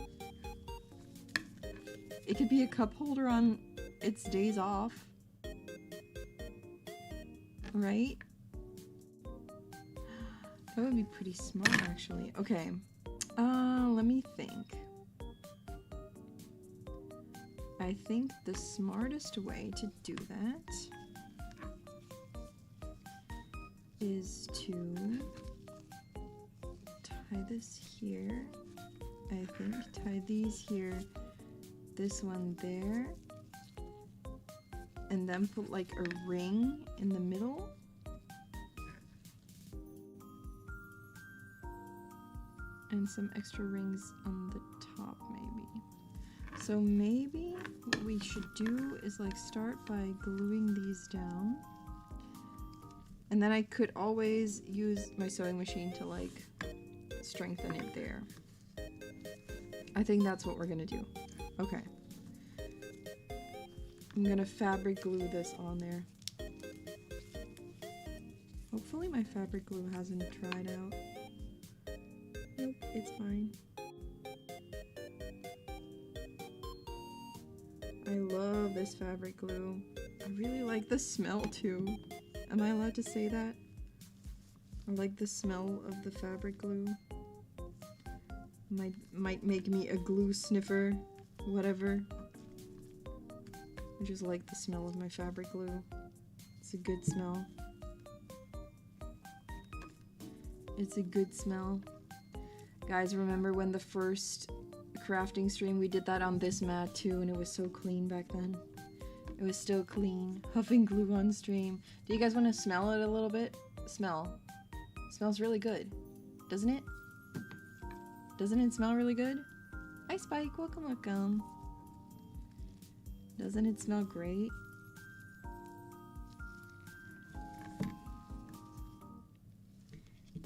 It could be a cup holder on its days off. Right? That would be pretty smart actually. Okay. Let me think. I think the smartest way to do that is to tie this here. I think tie these here, this one there, and then put like a ring in the middle. And some extra rings on the top maybe. So maybe what we should do is like start by gluing these down. And then I could always use my sewing machine to like strengthen it there. I think that's what we're gonna do. Okay. I'm gonna fabric glue this on there. Hopefully my fabric glue hasn't dried out. Nope, it's fine. I love this fabric glue. I really like the smell too. Am I allowed to say that? I like the smell of the fabric glue. Might make me a glue sniffer, whatever. I just like the smell of my fabric glue. It's a good smell. It's a good smell. Guys, remember when the first crafting stream, we did that on this mat too, and it was so clean back then. It was still clean. Huffing glue on stream. Do you guys want to smell it a little bit? Smell. Smells really good. Doesn't it? Doesn't it smell really good? Hi Spike, welcome, welcome. Doesn't it smell great?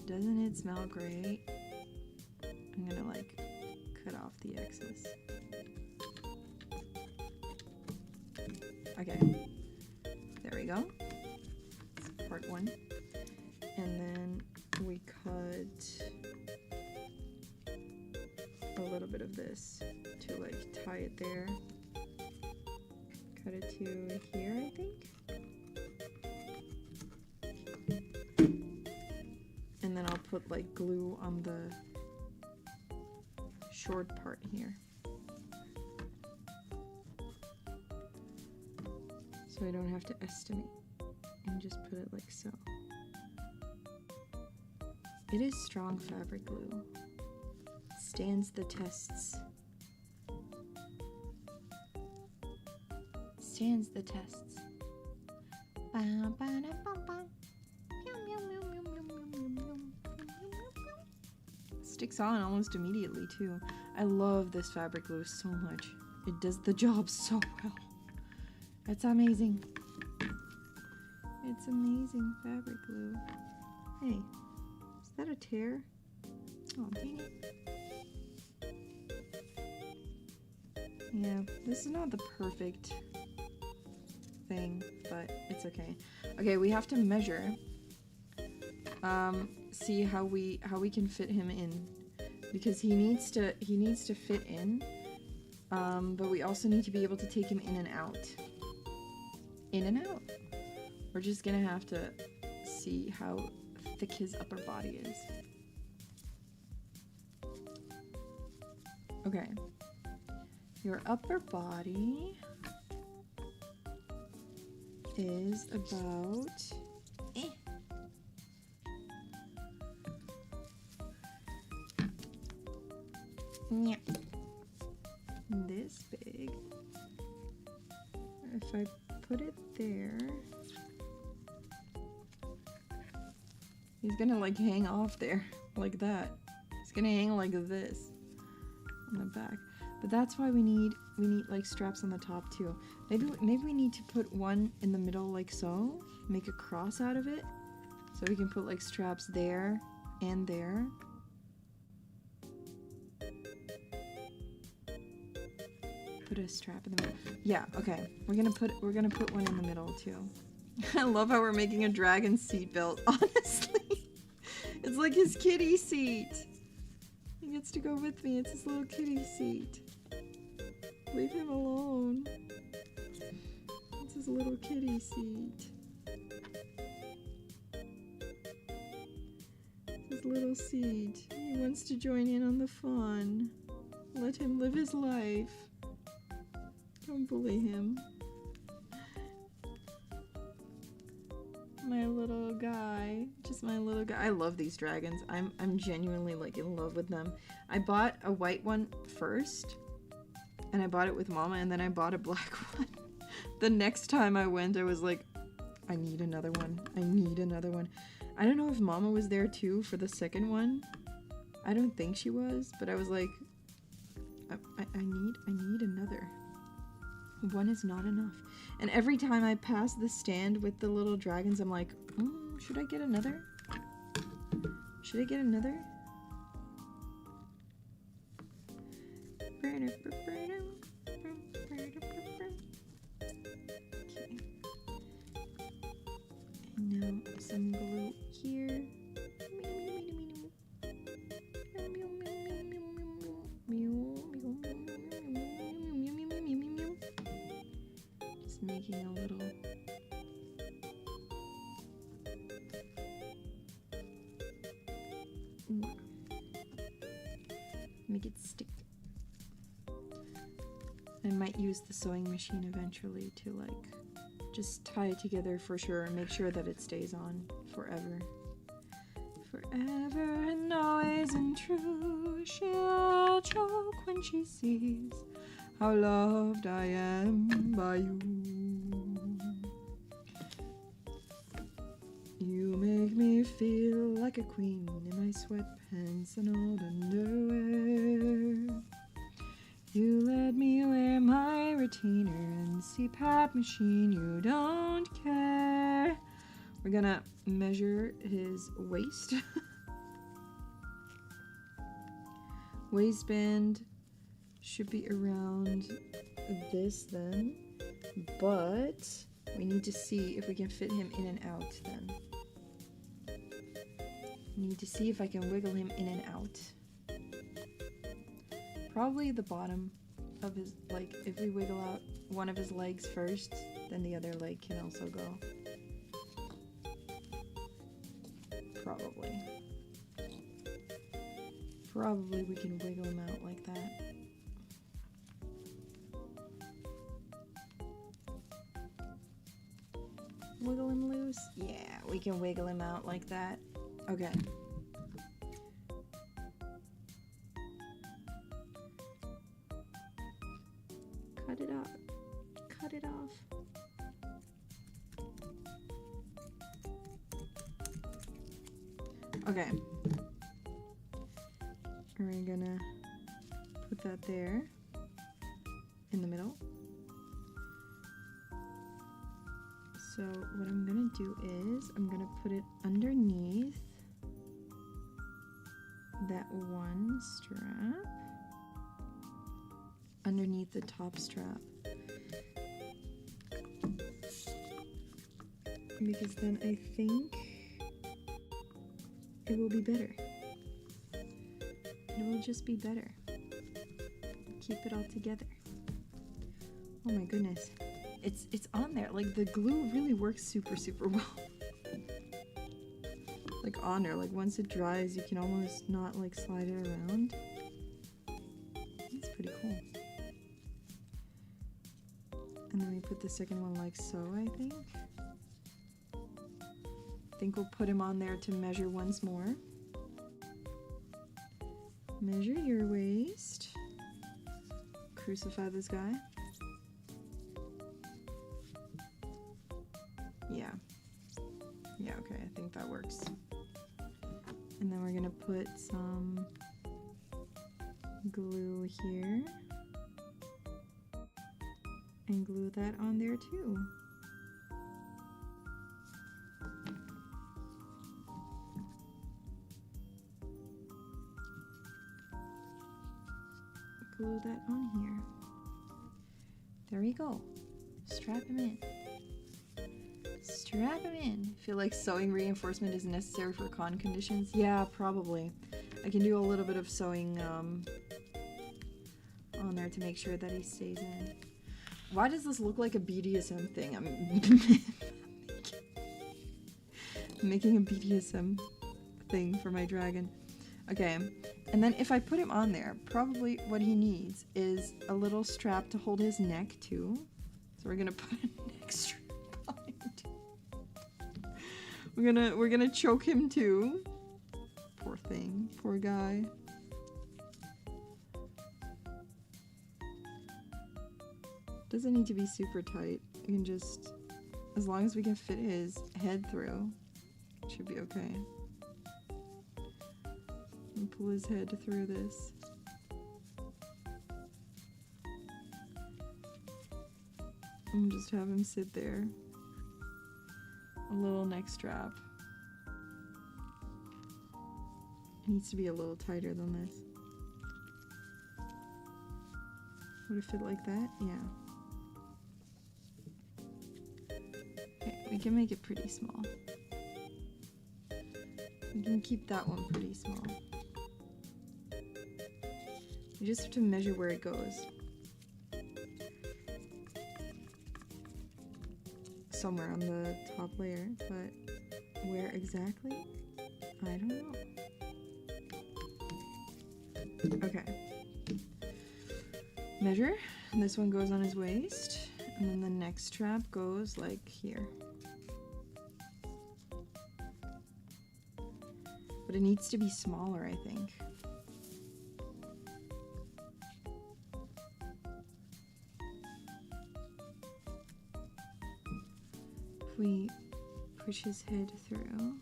Doesn't it smell great? I'm gonna like cut off the excess. Okay, there we go. That's part one. And then we cut a little bit of this to like tie it there. Cut it to here, I think. And then I'll put like glue on the short part here. So I don't have to estimate and just put it like so. It is strong fabric glue. Stands the tests. Stands the tests. Sticks on almost immediately too. I love this fabric glue so much. It does the job so well. It's amazing. It's amazing fabric glue. Hey, is that a tear? Oh, dang it. Yeah, this is not the perfect thing, but it's okay. Okay, we have to measure. See how we can fit him in, because he needs to fit in. But we also need to be able to take him in and out. In and out. We're just gonna have to see how thick his upper body is. Okay. Your upper body is about Yeah. This big. If I put it there, he's gonna like hang off there like that. He's gonna hang like this on the back. But that's why we need like straps on the top too. Maybe we need to put one in the middle like so. Make a cross out of it, so we can put like straps there and there. Put a strap in the middle. Yeah, okay. We're gonna put one in the middle too. I love how we're making a dragon seatbelt, honestly. It's like his kitty seat. He gets to go with me. It's his little kitty seat. Leave him alone. It's his little kitty seat. It's his little seat. He wants to join in on the fun. Let him live his life. Don't bully him. My little guy. Just my little guy. I love these dragons. I'm genuinely like in love with them. I bought a white one first. And I bought it with Mama, and then I bought a black one. The next time I went, I was like, I need another one. I need another one. I don't know if Mama was there too for the second one. I don't think she was, but I was like, I need another. One is not enough. And every time I pass the stand with the little dragons, I'm like, should I get another? Should I get another? Okay. And now some glue here. Just making a little. Make it stick. I might use the sewing machine eventually to like just tie it together for sure and make sure that it stays on forever. Forever and always and true, she'll choke when she sees how loved I am by you. You make me feel like a queen in my sweatpants and old underwear. You let me wear my retainer and CPAP machine, you don't care. We're gonna measure his waist. Waistband should be around this then, but we need to see if we can fit him in and out then. Need to see if I can wiggle him in and out. Probably the bottom of his, like, if we wiggle out one of his legs first, then the other leg can also go. Probably. Probably we can wiggle him out like that. Wiggle him loose? Yeah, we can wiggle him out like that. Okay. Cut it off. Cut it off. Okay. We're gonna put that there in the middle. So what I'm gonna do is I'm gonna put it underneath that one strap, underneath the top strap, because then I think it will be better. It will just be better. Keep it all together. Oh my goodness. It's on there. Like, the glue really works super well. Like, on there. Like, once it dries, you can almost not, like, slide it around. It's pretty cool. And then we put the second one like so, I think. I think we'll put him on there to measure once more. Measure your waist. Crucify this guy. Yeah. Yeah, okay, I think that works. And then we're gonna put some glue here. And glue that on there too. Glue that on here. There we go. Strap him in. Strap him in. Feel like sewing reinforcement is necessary for con conditions? Yeah, probably. I can do a little bit of sewing on there to make sure that he stays in. Why does this look like a BDSM thing? I'm making a BDSM thing for my dragon. Okay, and then if I put him on there, probably what he needs is a little strap to hold his neck too. So we're gonna put a neck strap on him too. We're gonna choke him too. Poor thing, poor guy. Doesn't need to be super tight. You can just, as long as we can fit his head through, it should be okay. And pull his head through this. And just have him sit there. A little neck strap. It needs to be a little tighter than this. Would it fit like that? Yeah. Okay, we can make it pretty small. We can keep that one pretty small. You just have to measure where it goes. Somewhere on the top layer, but where exactly? I don't know. Okay. Measure, and this one goes on his waist, and then the next strap goes like here. But it needs to be smaller, I think. If we push his head through.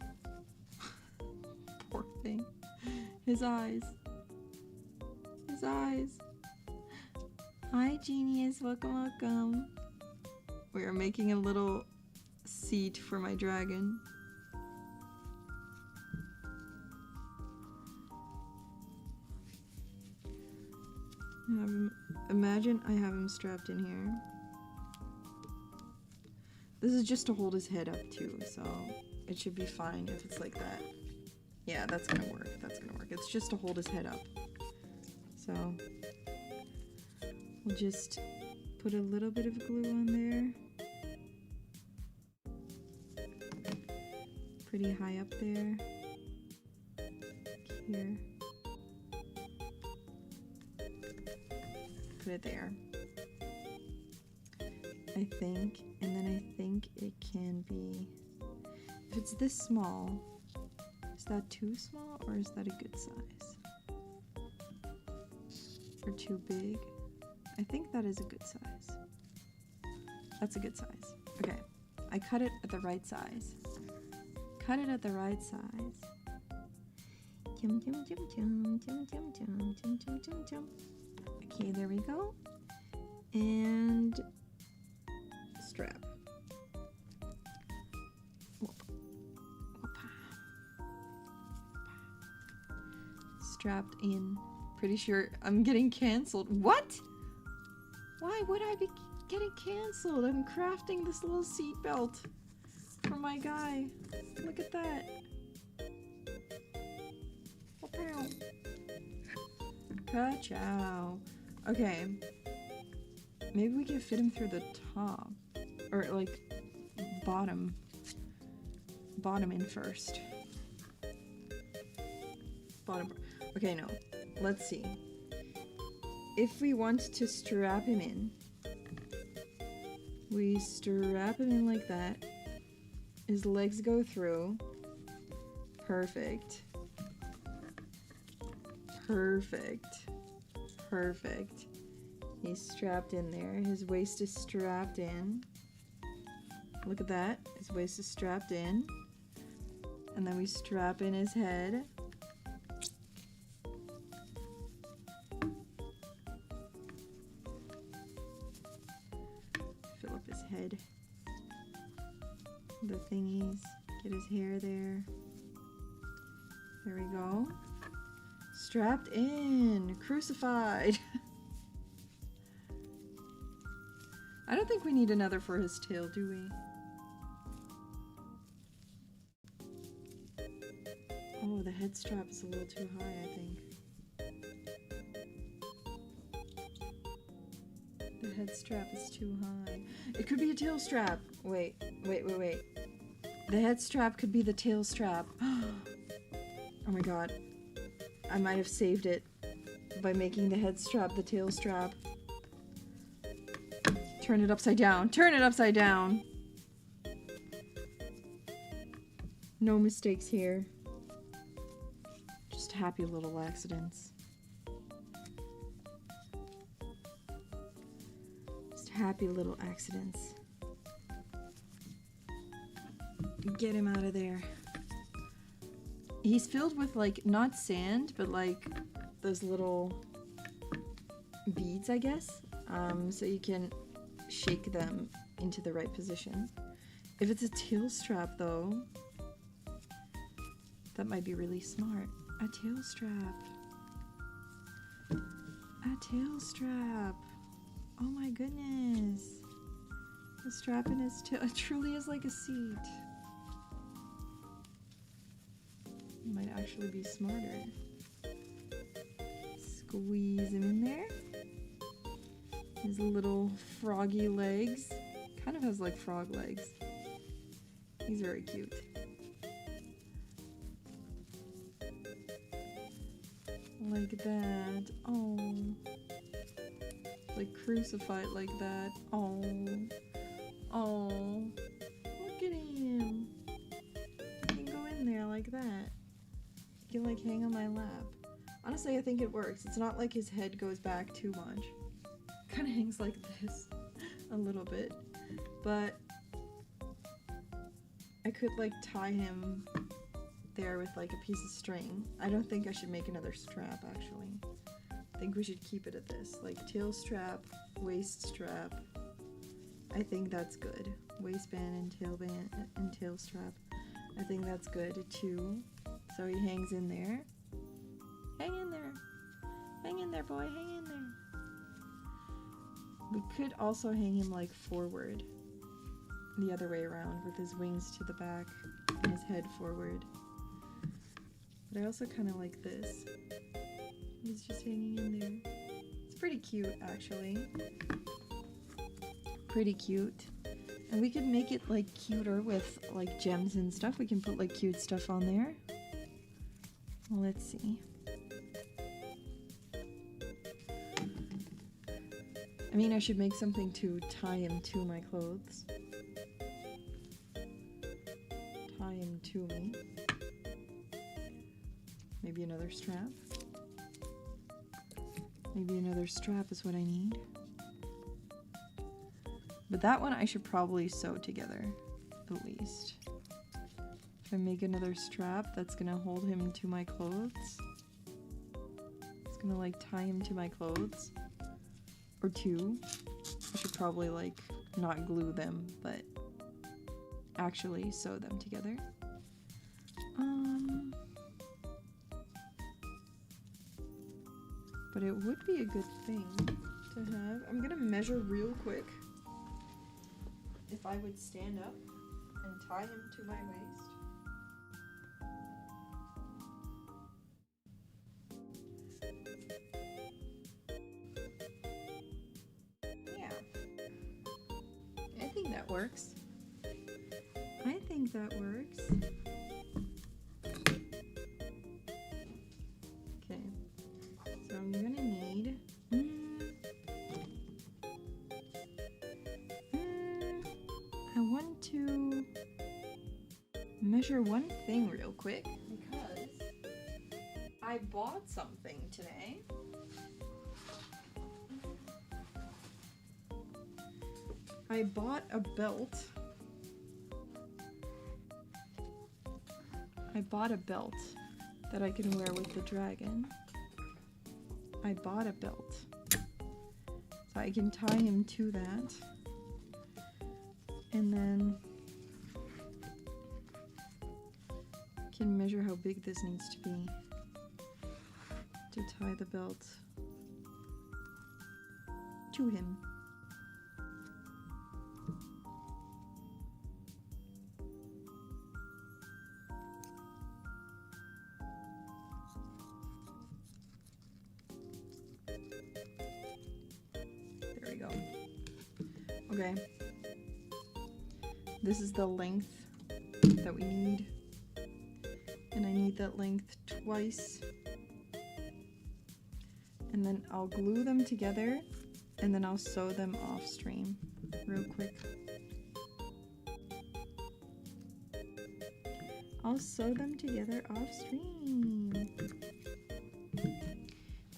Poor thing. His eyes. His eyes. Hi, Genius. Welcome, welcome. We are making a little seat for my dragon. Imagine I have him strapped in here. This is just to hold his head up too, so it should be fine if it's like that. Yeah, that's gonna work. That's gonna work. It's just to hold his head up. So we'll just put a little bit of glue on there. Pretty high up there. Here. Put it there. I think, and then I think it can be, if it's this small, is that too small or is that a good size? Or too big? I think that is a good size. That's a good size. Okay, I cut it at the right size. Cut it at the right size. Chum, chum, chum, chum, chum, chum, chum, chum, chum, chum, chum. Okay, there we go. And strap. Strapped in. Pretty sure I'm getting canceled. What? Why would I be getting canceled? I'm crafting this little seat belt for my guy. Look at that. Ka-chow. Okay. Maybe we can fit him through the top. Or like bottom in first. Bottom. Okay, no. Let's see. If we want to strap him in, we strap him in like that. His legs go through. Perfect. Perfect. Perfect. He's strapped in there. His waist is strapped in. Look at that. His waist is strapped in. And then we strap in his head. Fill up his head. The thingies. Get his hair there. There we go. Strapped in. Crucified. I don't think we need another for his tail, do we? Oh, the head strap is a little too high, I think. The head strap is too high. It could be a tail strap. Wait. The head strap could be the tail strap. Oh my god. I might have saved it by making the head strap the tail strap. Turn it upside down. Turn it upside down. No mistakes here. Just happy little accidents. Just happy little accidents. Get him out of there. He's filled with, like, not sand, but, like, those little beads, I guess. So you can shake them into the right position. If it's a tail strap, though, that might be really smart. A tail strap. A tail strap. Oh my goodness. The strap in his tail. It truly is like a seat. Might actually be smarter. Squeeze him in there. His little froggy legs. Kind of has like frog legs. He's very cute. Like that. Oh. Like crucified like that. Oh. Oh. Look at him. He can go in there like that. He can like hang on my lap. Honestly, I think it works. It's not like his head goes back too much. Kind of hangs like this a little bit. But I could like tie him there with like a piece of string. I don't think I should make another strap actually. I think we should keep it at this. Like tail strap, waist strap. I think that's good. Waistband and tail strap. I think that's good too. So he hangs in there. Hang in there. Hang in there, boy. Hang in there. We could also hang him like forward. The other way around with his wings to the back and his head forward. But I also kind of like this. He's just hanging in there. It's pretty cute, actually. Pretty cute. And we could make it like cuter with like gems and stuff. We can put like cute stuff on there. Well, let's see. I mean, I should make something to tie him to my clothes. Tie him to me. Maybe another strap. Maybe another strap is what I need. But that one I should probably sew together, at least. If I make another strap that's gonna hold him to my clothes. It's gonna like tie him to my clothes. Or two. I should probably like not glue them, but actually sew them together. But it would be a good thing to have. I'm gonna measure real quick if I would stand up and tie him to my waist. Yeah. I think that works. I think that works. Okay. So I'm gonna need I want to measure one thing real quick because I bought something today. I bought a belt. I bought a belt that I can wear with the dragon. I bought a belt. So I can tie him to that. And then can measure how big this needs to be to tie the belt to him. There we go. Okay. This is the length that we need. And I need that length twice. And then I'll glue them together and then I'll sew them off stream real quick. I'll sew them together off stream.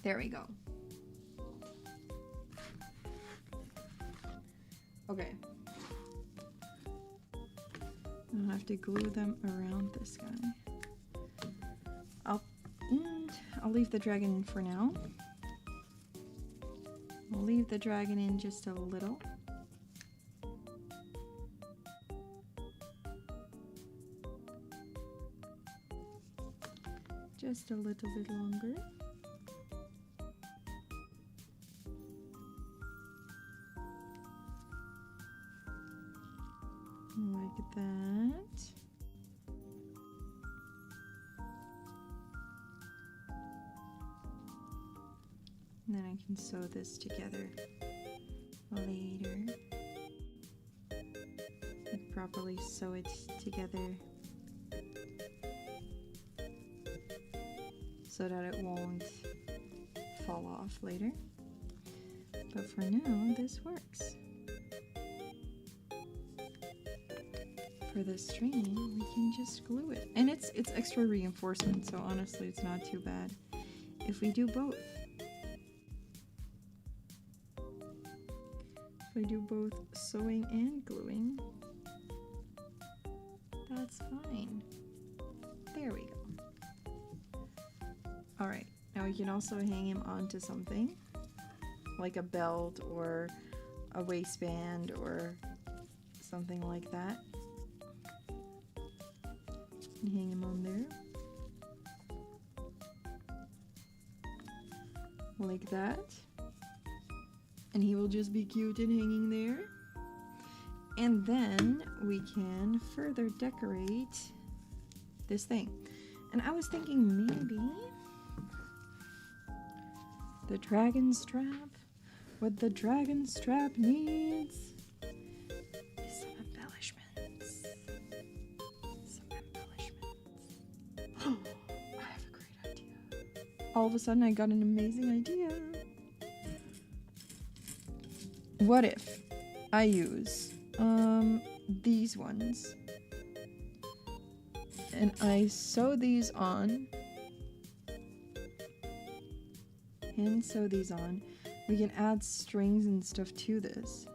There we go. Okay. I'll have to glue them around this guy. I'll leave the dragon in for now. I'll leave the dragon in just a little. Just a little bit longer. Like that. And then I can sew this together later. And properly sew it together so that it won't fall off later. But for now, this works. For the string, we can just glue it. And it's extra reinforcement, so honestly it's not too bad if we do both. If I do both sewing and gluing, that's fine. There we go. Alright, now we can also hang him onto something, like a belt or a waistband or something like that. And hang him on there. Like that. And he will just be cute and hanging there. And then we can further decorate this thing. And I was thinking maybe the dragon strap. What the dragon strap needs is some embellishments. Some embellishments. Oh, I have a great idea. All of a sudden I got an amazing idea. What if I use these ones and I sew these on, hand sew these on. We can add strings and stuff to this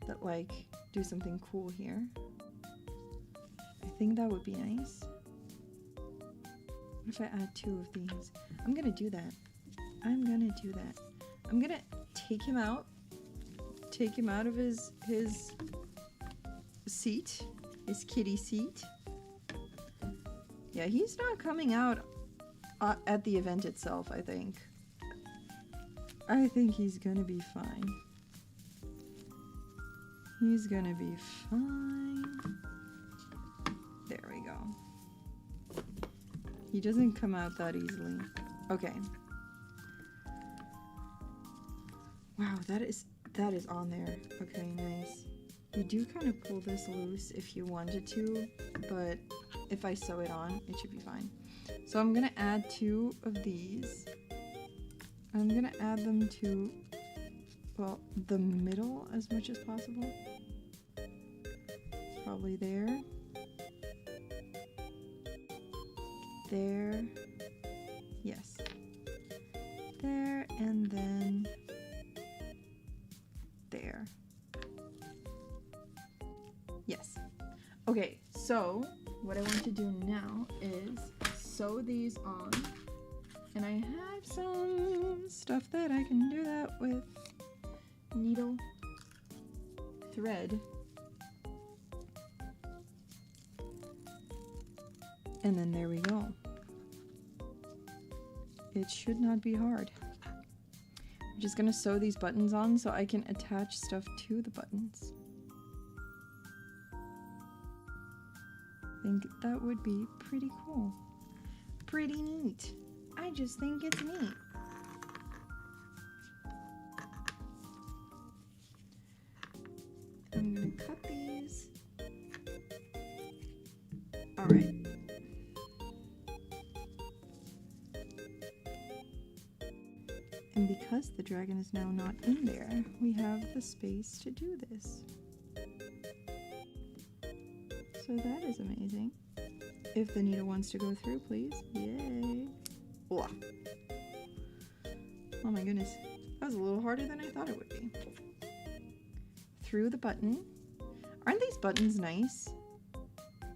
that like do something cool here. I think that would be nice. What if I add 2 of these? I'm gonna do that. I'm gonna do that. I'm gonna take him out of his seat, his kitty seat. Yeah, he's not coming out at the event itself, I think. I think he's gonna be fine. He's gonna be fine. There we go. He doesn't come out that easily. Okay. Wow, that is on there. Okay, nice. You do kind of pull this loose if you wanted to, but if I sew it on, it should be fine. So I'm gonna add 2 of these. I'm gonna add them to, well, the middle as much as possible. Probably there. There. there, and then there. Yes. Okay, so what I want to do now is sew these on, and I have some stuff that I can do that with. Needle, thread, and then there we go. It should not be hard. I'm just gonna sew these buttons on so I can attach stuff to the buttons. I think that would be pretty cool. Pretty neat. I just think it's neat. I'm gonna cut these. All right. And because the dragon is now not in there, we have the space to do this. So that is amazing. If the needle wants to go through, please. Yay. Oh my goodness. That was a little harder than I thought it would be. Through the button. Aren't these buttons nice?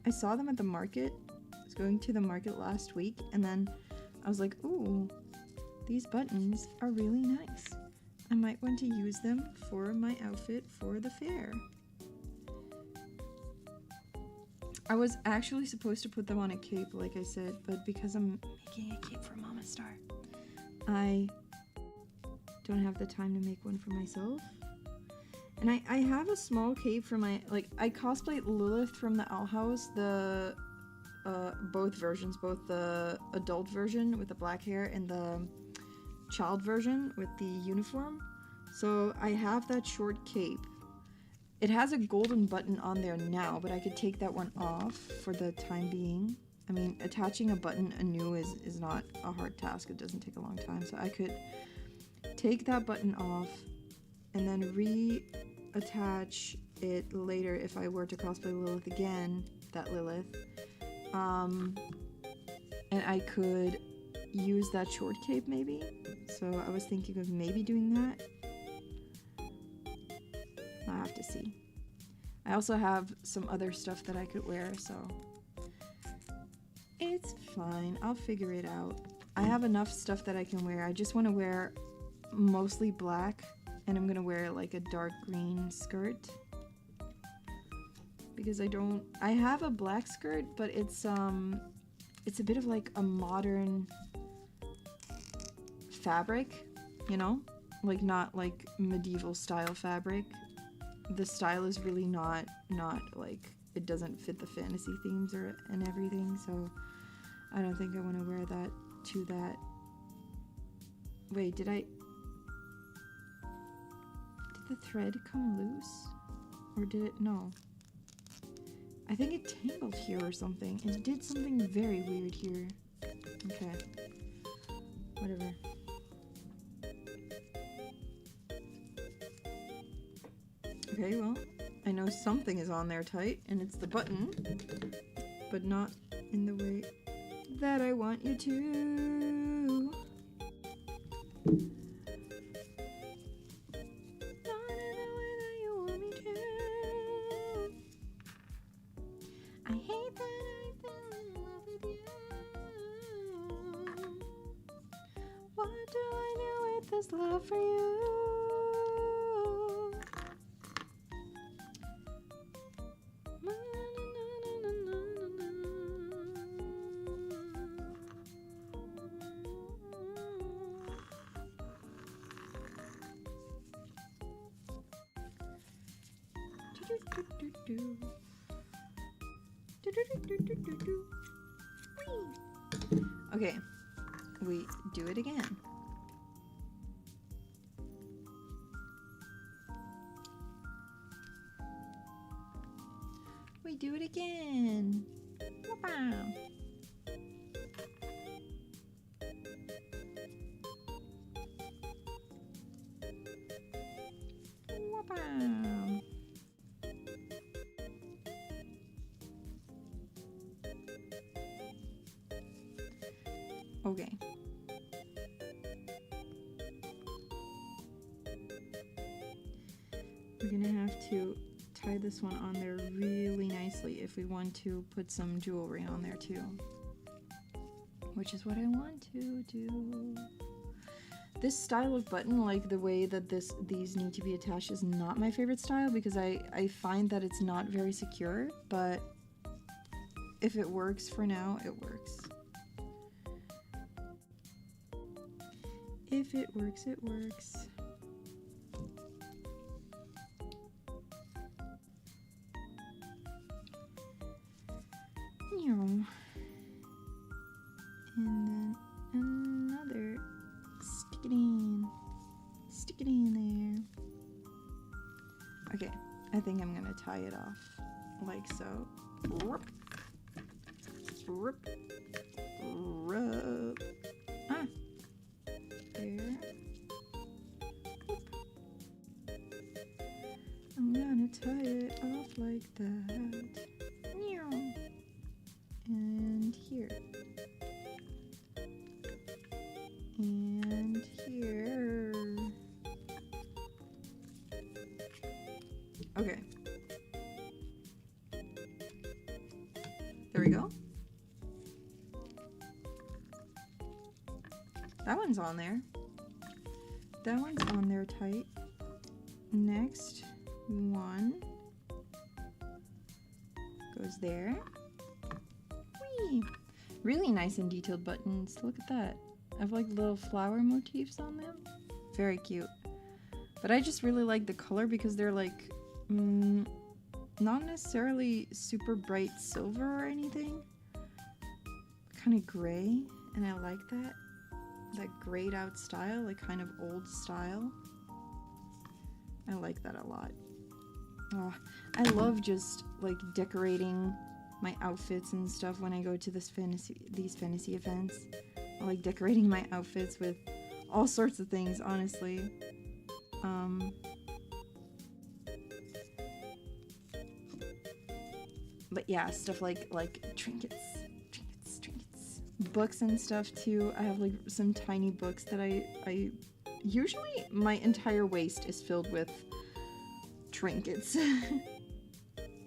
I saw them at the market. I was going to the market last week, and then I was like, ooh, these buttons are really nice. I might want to use them for my outfit for the fair. I was actually supposed to put them on a cape, like I said, but because I'm making a cape for Mama Star, I don't have the time to make one for myself. And I have a small cape for my, like, I cosplay Lilith from the Owl House, the, both versions, both the adult version with the black hair and the child version with the uniform. So I have that short cape. It has a golden button on there now, but I could take that one off for the time being. I mean, attaching a button anew is not a hard task. It doesn't take a long time. So I could take that button off and then reattach it later if I were to cosplay Lilith again, that Lilith. And I could use that short cape maybe. So I was thinking of maybe doing that. I'll have to see. I also have some other stuff that I could wear, so it's fine. I'll figure it out. I have enough stuff that I can wear. I just want to wear mostly black, and I'm gonna wear like a dark green skirt because I have a black skirt, but it's a bit of like a modern fabric, you know, like not like medieval style fabric. The style is really not like, it doesn't fit the fantasy themes and everything, so I don't think I want to wear that to that. Wait, did the thread come loose? Or did it? No. I think it tangled here or something. It did something very weird here. Okay. Whatever. Okay, well, I know something is on there tight, and it's the button, but not in the way that I want you to. Not in the way that you want me to. I hate that I fell in love with you. What do I do with this love for you? Okay, we do it again. We do it again. Wow. Wow. Okay. We're gonna have to tie this one on there really nicely if we want to put some jewelry on there too. Which is what I want to do. This style of button, like the way that these need to be attached, is not my favorite style because I find that it's not very secure, but if it works for now, it works. If it works, it works. And then another. Stick it in there. Okay, I think I'm gonna tie it off like so. Rub. Ah, there. I'm gonna tie it off like that. And here. And here. Okay. There we go. That one's on there. That one's on there tight. Next one goes there. Whee! Really nice and detailed buttons. Look at that. I have like little flower motifs on them. Very cute. But I just really like the color because they're like not necessarily super bright silver or anything. Kind of gray, and I like that. That grayed out style, like kind of old style. I like that a lot. Oh, I love just like decorating my outfits and stuff when I go to these fantasy events. I like decorating my outfits with all sorts of things, honestly. But yeah, stuff like trinkets, books and stuff too. I have like some tiny books that I usually my entire waist is filled with trinkets. I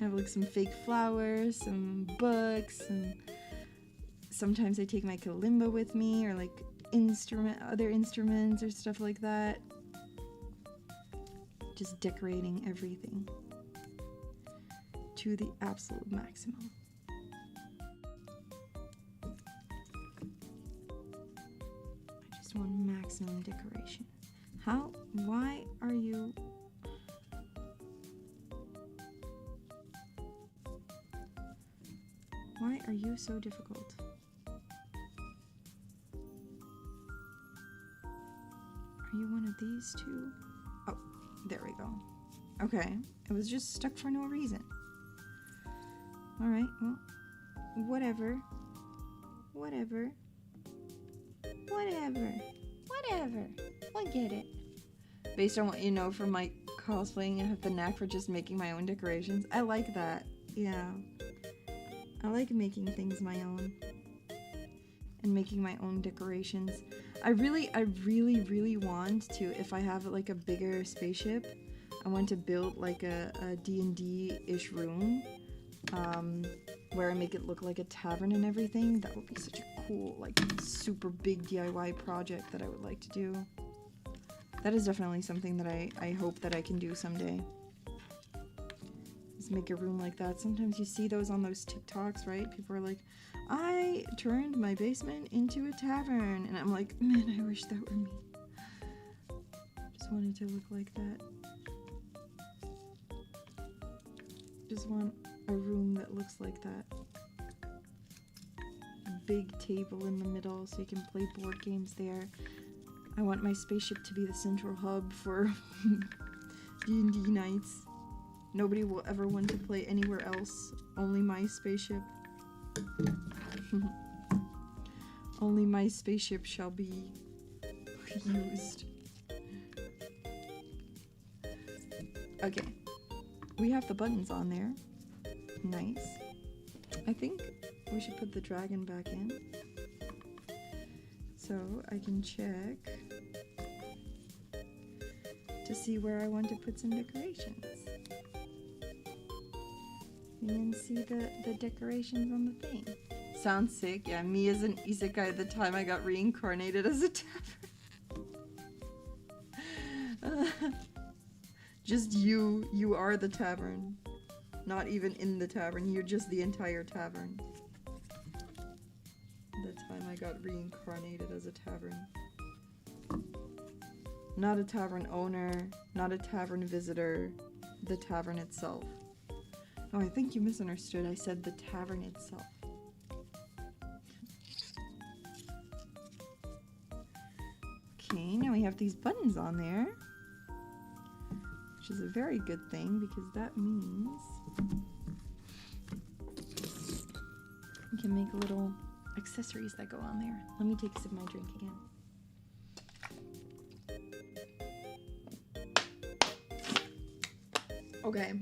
have like some fake flowers, some books, and sometimes I take my kalimba with me, or like other instruments or stuff like that. Just decorating everything to the absolute maximum. I just want maximum decoration. Why are you... Why are you so difficult? Are you one of these two? Oh, there we go. Okay, it was just stuck for no reason. Alright, well, whatever. I'll get it. Based on what you know from my cosplaying, I have the knack for just making my own decorations. I like that, yeah. I like making things my own. And making my own decorations. I really want to, if I have like a bigger spaceship, I want to build like a D&D-ish room, where I make it look like a tavern and everything. That would be such a cool, like, super big DIY project that I would like to do. That is definitely something that I hope that I can do someday. Just make a room like that. Sometimes you see those on those TikToks, right? People are like, I turned my basement into a tavern. And I'm like, man, I wish that were me. Just wanted to look like that. Just want a room that looks like that. A big table in the middle so you can play board games there. I want my spaceship to be the central hub for D&D nights. Nobody will ever want to play anywhere else. Only my spaceship. Only my spaceship shall be used. Okay. We have the buttons on there. Nice. I think we should put the dragon back in. So I can check to see where I want to put some decorations. And then see the decorations on the thing. Sounds sick. Yeah, me as an isekai the time I got reincarnated as a tavern. Just you are the tavern. Not even in the tavern, you're just the entire tavern. The time I got reincarnated as a tavern. Not a tavern owner, not a tavern visitor, the tavern itself. Oh, I think you misunderstood. I said the tavern itself. Okay, now we have these buttons on there, which is a very good thing because that means we can make little accessories that go on there. Let me take a sip of my drink again. Okay.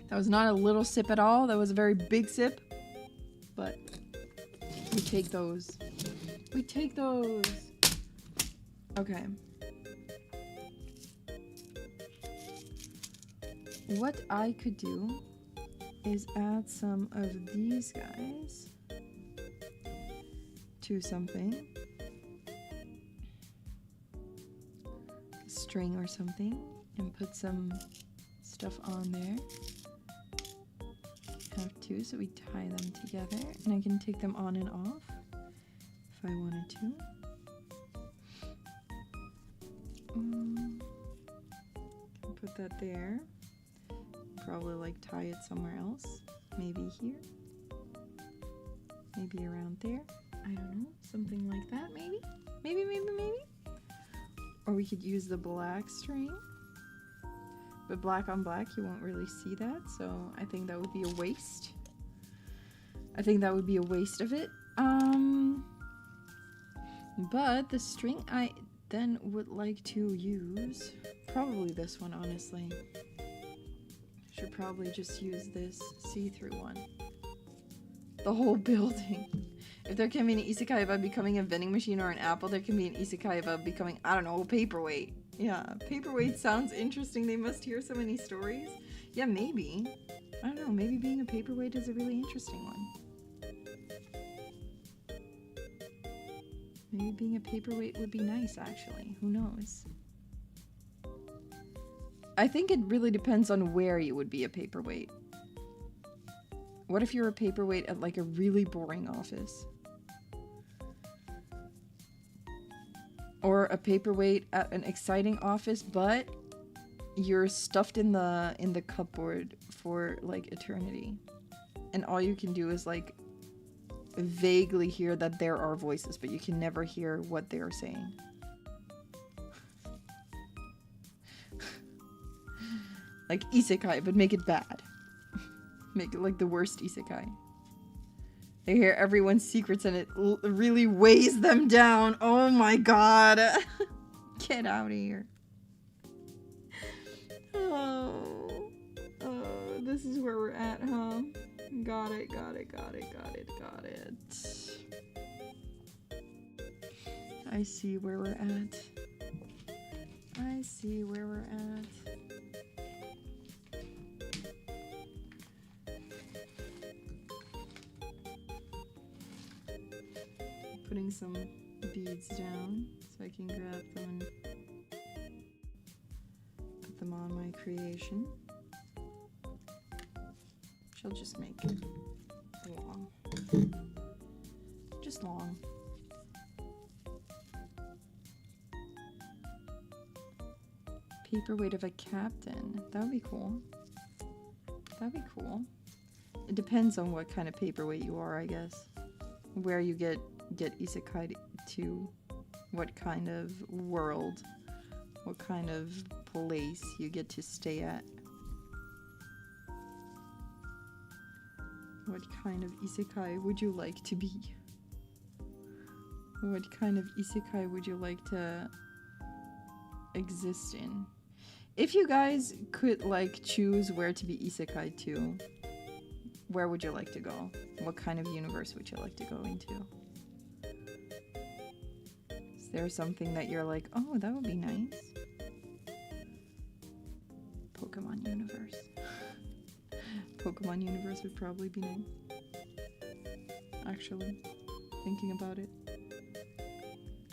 That was not a little sip at all. That was a very big sip. But we take those. We take those. Okay. What I could do is add some of these guys to something. A string or something. And put some stuff on there. Have two, so we tie them together, and I can take them on and off if I wanted to. Can put that there. Probably like tie it somewhere else. Maybe here. Maybe around there. I don't know. Something like that, maybe? Maybe. Or we could use the black string. But black on black, you won't really see that, so I think that would be a waste. I think that would be a waste of it. But the string I then would like to use, probably this one, honestly. Should probably just use this see-through one. The whole building. If there can be an isekai about becoming a vending machine or an apple, there can be an isekai about becoming, I don't know, a paperweight. Yeah, paperweight sounds interesting. They must hear so many stories. Yeah, maybe. I don't know, maybe being a paperweight is a really interesting one. Maybe being a paperweight would be nice, actually. Who knows? I think it really depends on where you would be a paperweight. What if you're a paperweight at like a really boring office? Or a paperweight at an exciting office, but you're stuffed in the cupboard for like eternity. And all you can do is like vaguely hear that there are voices, but you can never hear what they are saying. Like isekai, but make it bad. Make it like the worst isekai. They hear everyone's secrets and it really weighs them down. Oh my god. Get out of here. Oh, this is where we're at, huh? Got it. I see where we're at. Putting some beads down so I can grab them and put them on my creation. She'll just make it long. Just long. Paperweight of a captain. That would be cool. It depends on what kind of paperweight you are, I guess. Where you get isekai to, what kind of world, what kind of place you get to stay at. What kind of isekai would you like to be? What kind of isekai would you like to exist in? If you guys could like choose where to be isekai to, where would you like to go? What kind of universe would you like to go into? Is there something that you're like, oh, that would be nice? Pokemon universe. Pokemon universe would probably be nice. Actually, thinking about it,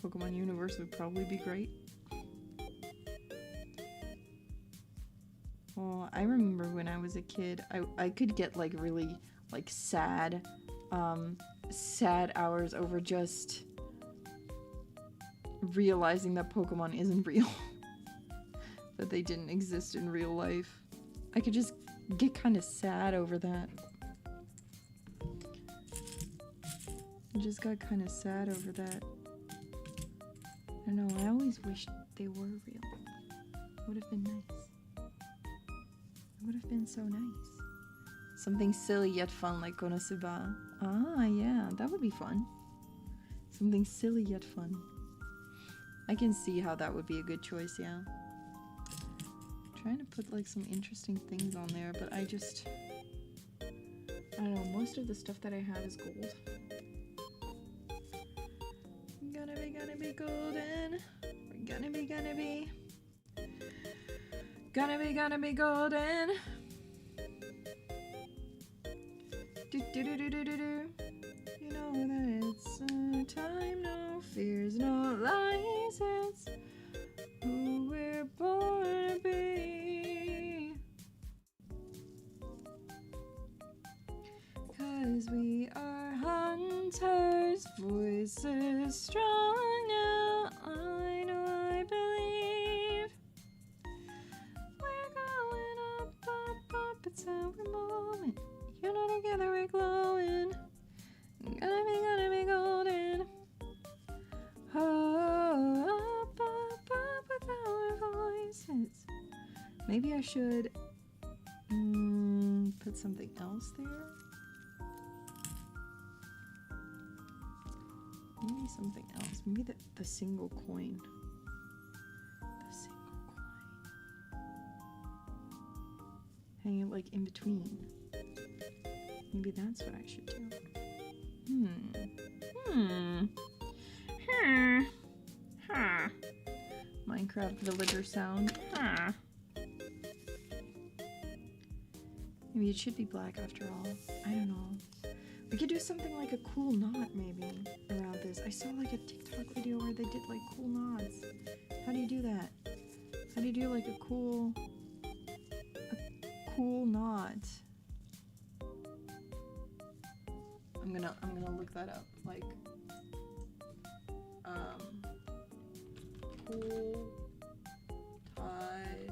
Pokemon universe would probably be great. Well, I remember when I was a kid, I could get like really like sad hours over just realizing that Pokemon isn't real. That they didn't exist in real life. I could just get kind of sad over that. I just got kind of sad over that. I don't know, I always wished they were real. Would have been nice. It would have been so nice. Something silly yet fun like Konosuba. Ah, yeah, that would be fun. Something silly yet fun. I can see how that would be a good choice, yeah. Trying to put like some interesting things on there, but I don't know, most of the stuff that I have is gold. Gonna be golden. Gonna be golden. Do do do do do do do. You know that it's time, no fears, no lies. It's who we're born to be. 'Cause we are hunters, voices strong now. I know, I believe. We're going up, up, up. It's our moment. You know, together we're glowing. Gonna be golden. Oh, up, up, up with our voices. Maybe I should put something else there. Maybe something else. Maybe the single coin. The single coin. Hang it like in between. Maybe that's what I should do. Minecraft villager sound. Maybe it should be black after all. I don't know. We could do something like a cool knot maybe around this. I saw like a TikTok video where they did like cool knots. How do you do that? How do you do like a cool knot? I'm gonna look that up. Like cool tie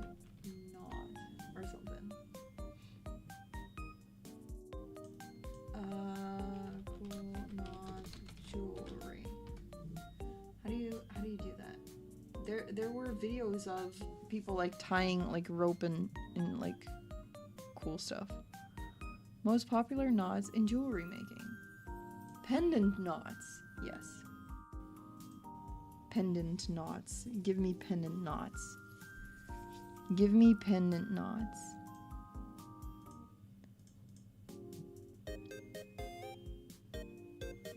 knot or something. Cool knot jewelry. How do you do that? There were videos of people like tying like rope and like cool stuff. Most popular knots in jewelry making. Pendant knots. Yes. Pendant knots. Give me pendant knots. Give me pendant knots.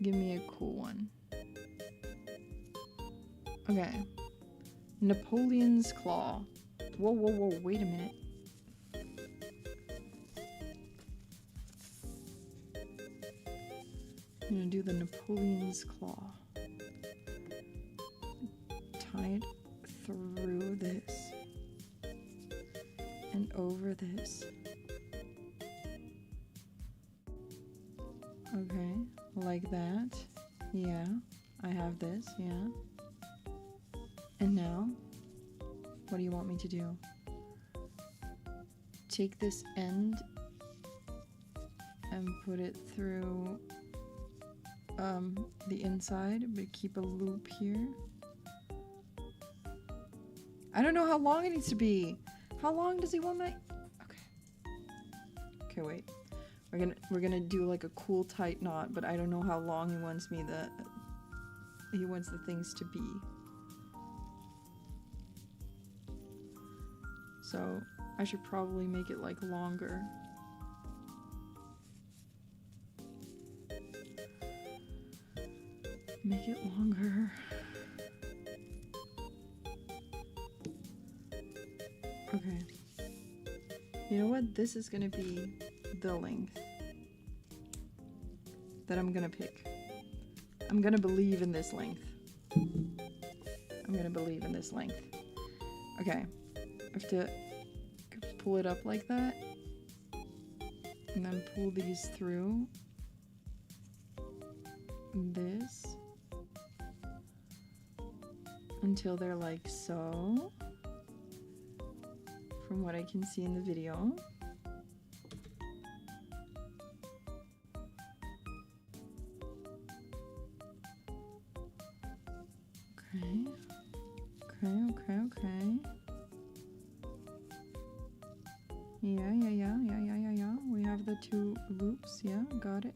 Give me a cool one. Okay. Napoleon's claw. Whoa, whoa, whoa, wait a minute. I'm gonna do the Napoleon's claw. Tie it through this. And over this. Okay, like that. Yeah, I have this, yeah. And now, what do you want me to do? Take this end and put it through the inside, but keep a loop here. I don't know how long it needs to be. How long does he want my... Okay, wait. We're gonna do like a cool tight knot, but I don't know how long he wants the things to be. So I should probably make it like longer. Make it longer. Okay. You know what? This is gonna be the length that I'm gonna pick. I'm gonna believe in this length. I'm gonna believe in this length. Okay. I have to pull it up like that. And then pull these through. This. Until they're like so. From what I can see in the video. Okay. Yeah. We have the 2 loops. Yeah, got it.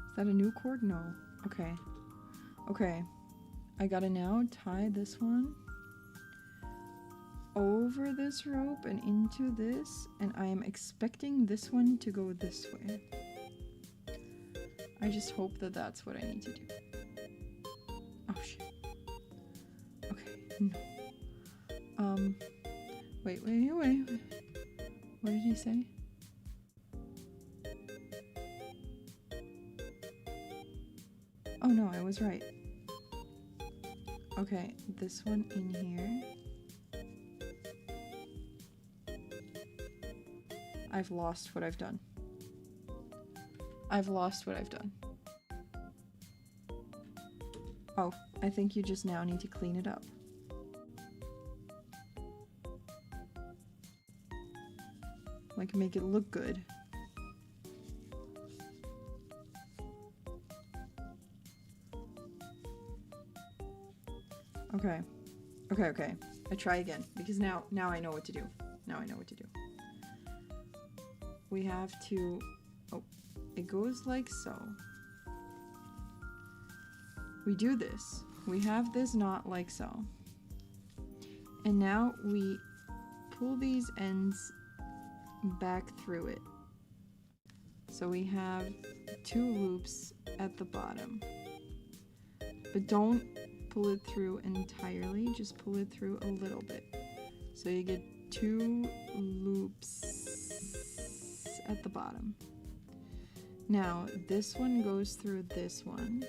Is that a new cord? No. Okay. I gotta now tie this one over this rope and into this, and I am expecting this one to go this way. I just hope that that's what I need to do. Oh shit. Okay, no. Wait. What did he say? Oh no, I was right. Okay, this one in here. I've lost what I've done. Oh, I think you just now need to clean it up. Like, make it look good. Okay. I try again, because now I know what to do. We have to... Oh, it goes like so. We do this. We have this knot like so. And now we pull these ends back through it. So we have 2 loops at the bottom. But don't pull it through entirely, just pull it through a little bit. So you get 2 loops at the bottom. Now this one goes through this one,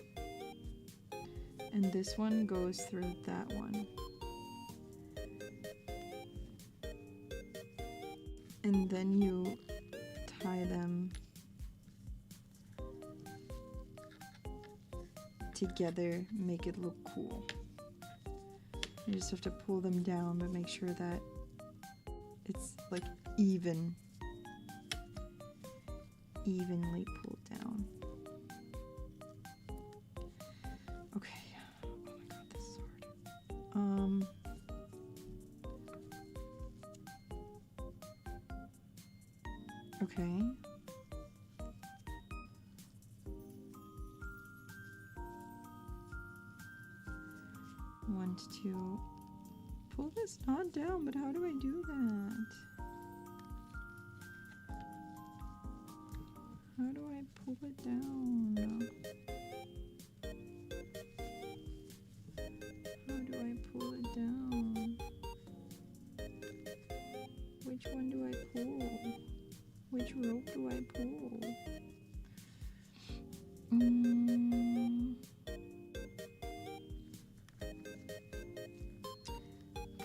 and this one goes through that one. And then you tie them together, make it look cool. You just have to pull them down, but make sure that it's like evenly pulled down. Okay. Oh my god, this is hard. Okay. Want to pull this knot down, but how do I do that? How do I pull it down? How do I pull it down? Which one do I pull? Which rope do I pull?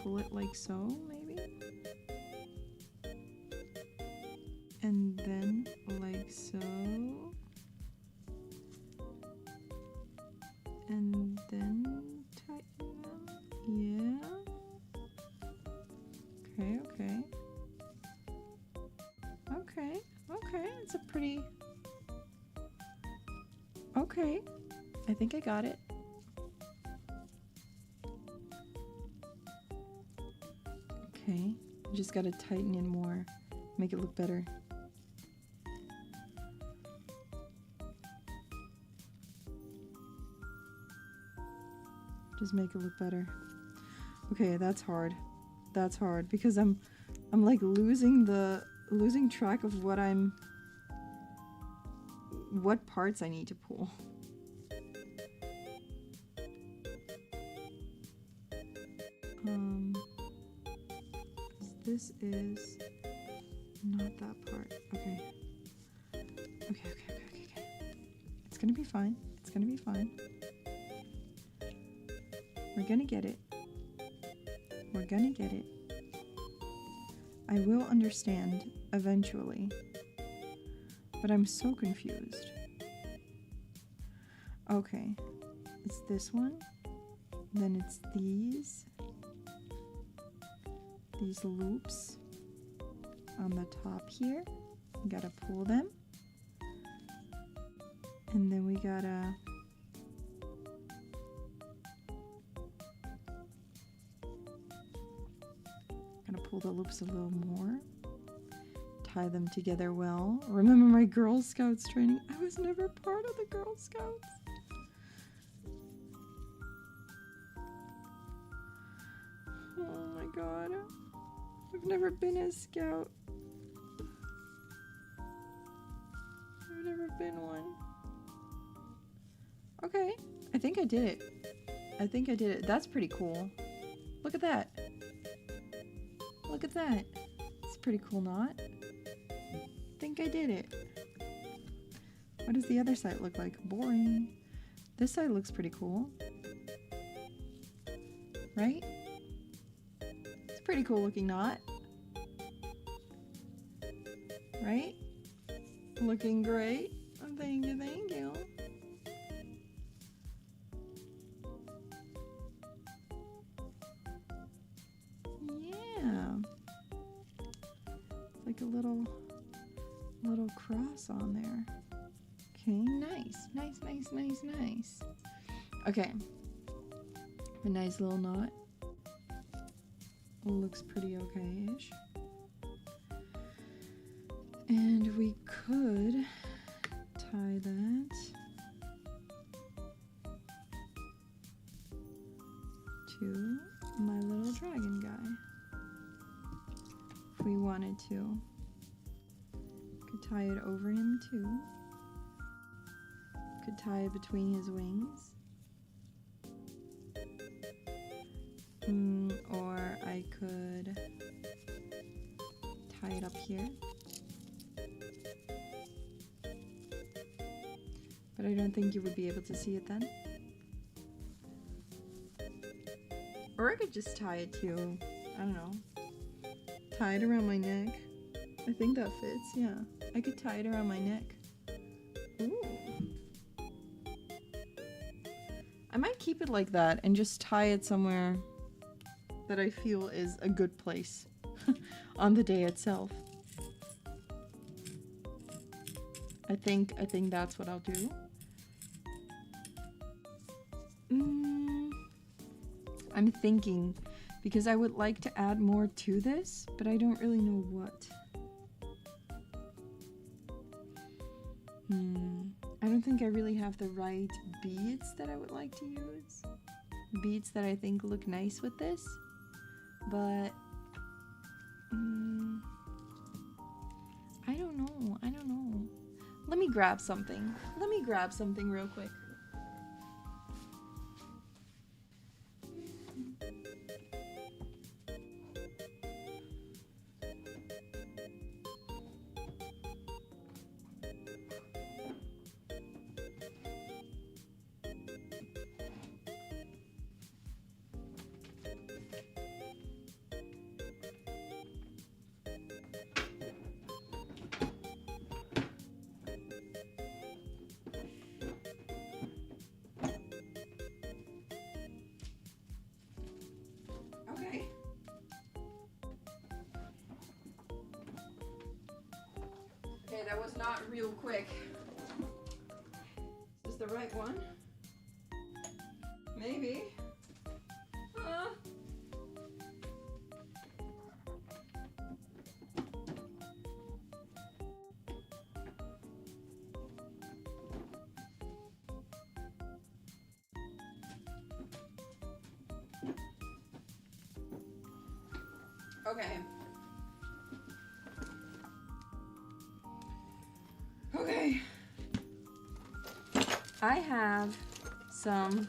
Pull it like so, maybe? And then like so. And then tighten them. Yeah. Okay. It's a pretty... Okay. I think I got it. Okay. Just gotta tighten it more. Make it look better. Just make it look better. Okay, that's hard. That's hard because I'm like losing track of what parts I need to pull. this is not that part. Okay. Okay. It's gonna be fine. It's gonna be fine. We're gonna get it. We're gonna get it. I will understand eventually. But I'm so confused. Okay. It's this one. Then it's these loops on the top here. We gotta pull them. And then we gotta pull the loops a little more. Tie them together well. Remember my Girl Scouts training? I was never part of the Girl Scouts. Oh my god. I've never been a scout. I've never been one. Okay, I think I did it. That's pretty cool. Look at that. Look at that. It's a pretty cool knot. I think I did it. What does the other side look like? Boring. This side looks pretty cool. Right? It's a pretty cool looking knot. Right? Looking great. Thank you, thank you. Yeah. It's like a little cross on there. Okay, nice. Okay. A nice little knot. Looks pretty okay-ish. And we could tie that to my little dragon guy. If we wanted to. Could tie it over him too. Could tie it between his wings. Or I could tie it up here. But I don't think you would be able to see it then. Or I could just tie it to, I don't know, tie it around my neck. I think that fits, yeah. I could tie it around my neck. Ooh. I might keep it like that and just tie it somewhere that I feel is a good place on the day itself. I think that's what I'll do. I'm thinking, because I would like to add more to this, but I don't really know what. I don't think I really have the right beads that I would like to use. Beads that I think look nice with this, but I don't know. Let me grab something real quick. Okay, that was not real quick. Is this the right one? Maybe. Okay. Okay. I have some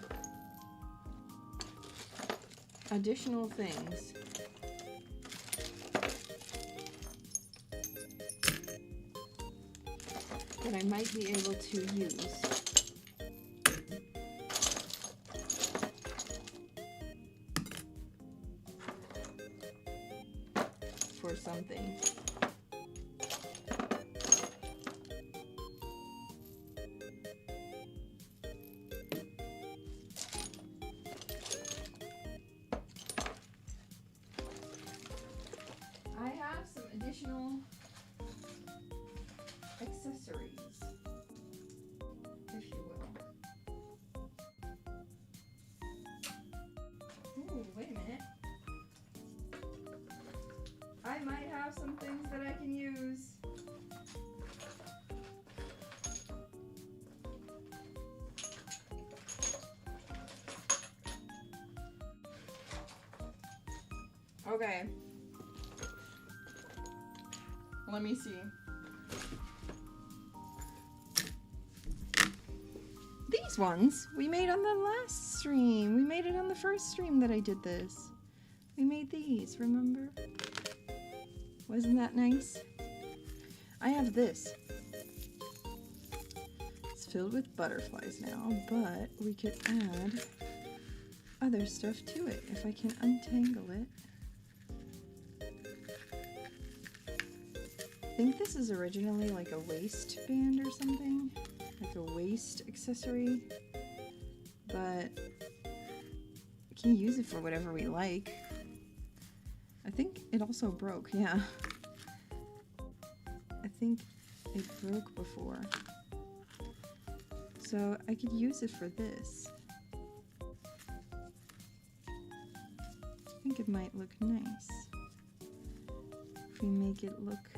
additional things that I might be able to use. For something. I have some additional accessories, if you will. Ooh, wait a minute. I might have some things that I can use. Okay. Let me see. These ones we made on the last stream. We made it on the first stream that I did this. We made these, remember? Wasn't that nice? I have this. It's filled with butterflies now, but we could add other stuff to it if I can untangle it. I think this is originally like a waistband or something, like a waist accessory, but we can use it for whatever we like. I think it also broke, yeah. I think it broke before. So I could use it for this. I think it might look nice if we make it look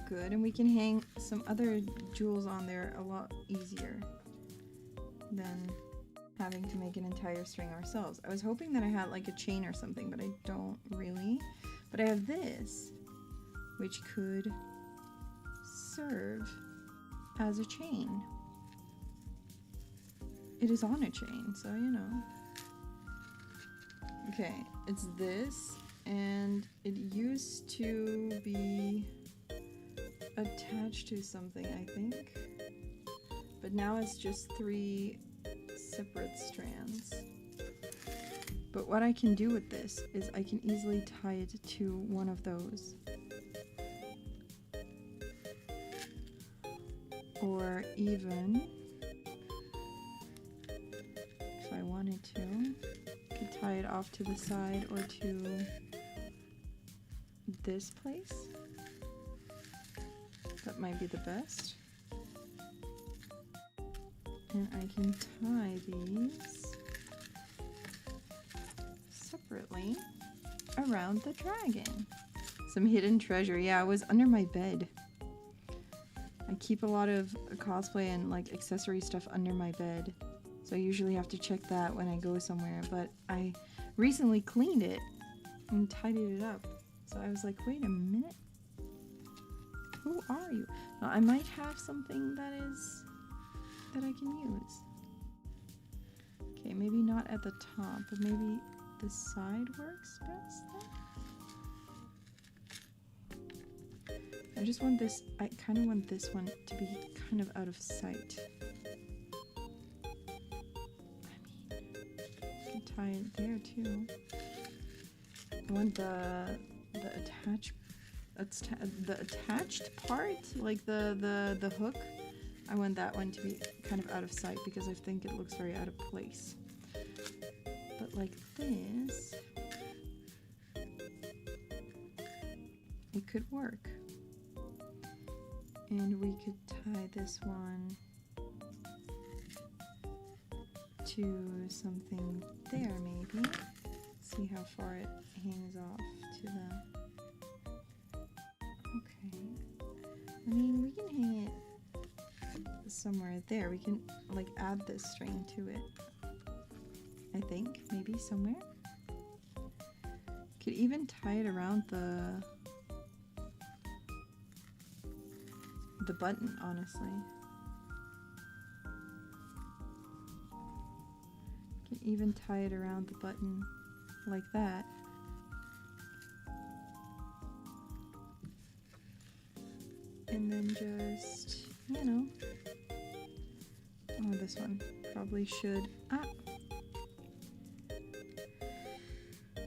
good, and we can hang some other jewels on there a lot easier than having to make an entire string ourselves. I was hoping that I had like a chain or something, but I don't really. But I have this, which could serve as a chain. It is on a chain, so you know. Okay, it's this, and it used to be attached to something, I think, but now it's just 3 separate strands. But what I can do with this is I can easily tie it to one of those, or even if I wanted to, I could tie it off to the side or to this place. That might be the best. And I can tie these separately around the dragon. Some hidden treasure. Yeah, it was under my bed. I keep a lot of cosplay and like accessory stuff under my bed, so I usually have to check that when I go somewhere, but I recently cleaned it and tidied it up. So I was like, wait a minute. Who are you? Now, I might have something that I can use. Okay, maybe not at the top, but maybe the side works best then? I just want this, I kind of want this one to be kind of out of sight. I mean, I can tie it there too. I want the attached part, like the hook, I want that one to be kind of out of sight because I think it looks very out of place. But like this, it could work. And we could tie this one to something there maybe. See how far it hangs off to the... Okay. I mean, we can hang it somewhere there. We can like add this string to it. I think maybe somewhere. Could even tie it around the button, honestly. Can even tie it around the button like that. And then just you know. Oh, this one probably should. Ah.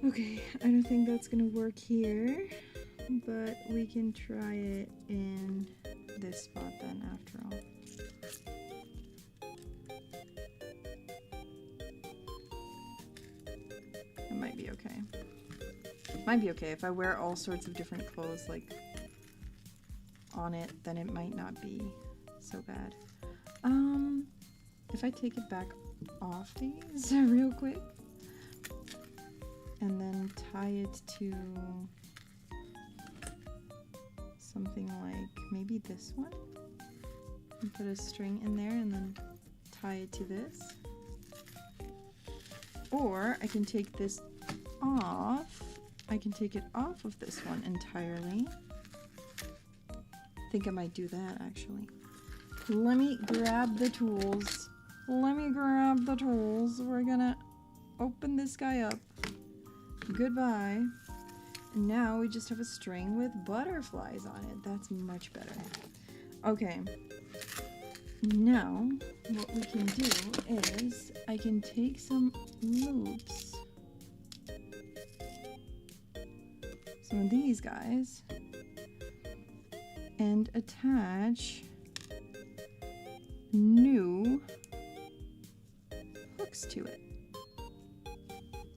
Okay, I don't think that's gonna work here, but we can try it in this spot then after all. It might be okay. Might be okay. If I wear all sorts of different clothes like on it, then it might not be so bad. If I take it back off these real quick and then tie it to something like maybe this one and put a string in there and then tie it to this. Or I can take this off. I can take it off of this one entirely. I think I might do that actually. Let me grab the tools. Let me grab the tools. We're gonna open this guy up. Goodbye. And now we just have a string with butterflies on it. That's much better. Okay. Now, what we can do is I can take some loops. Some of these guys. And attach new hooks to it.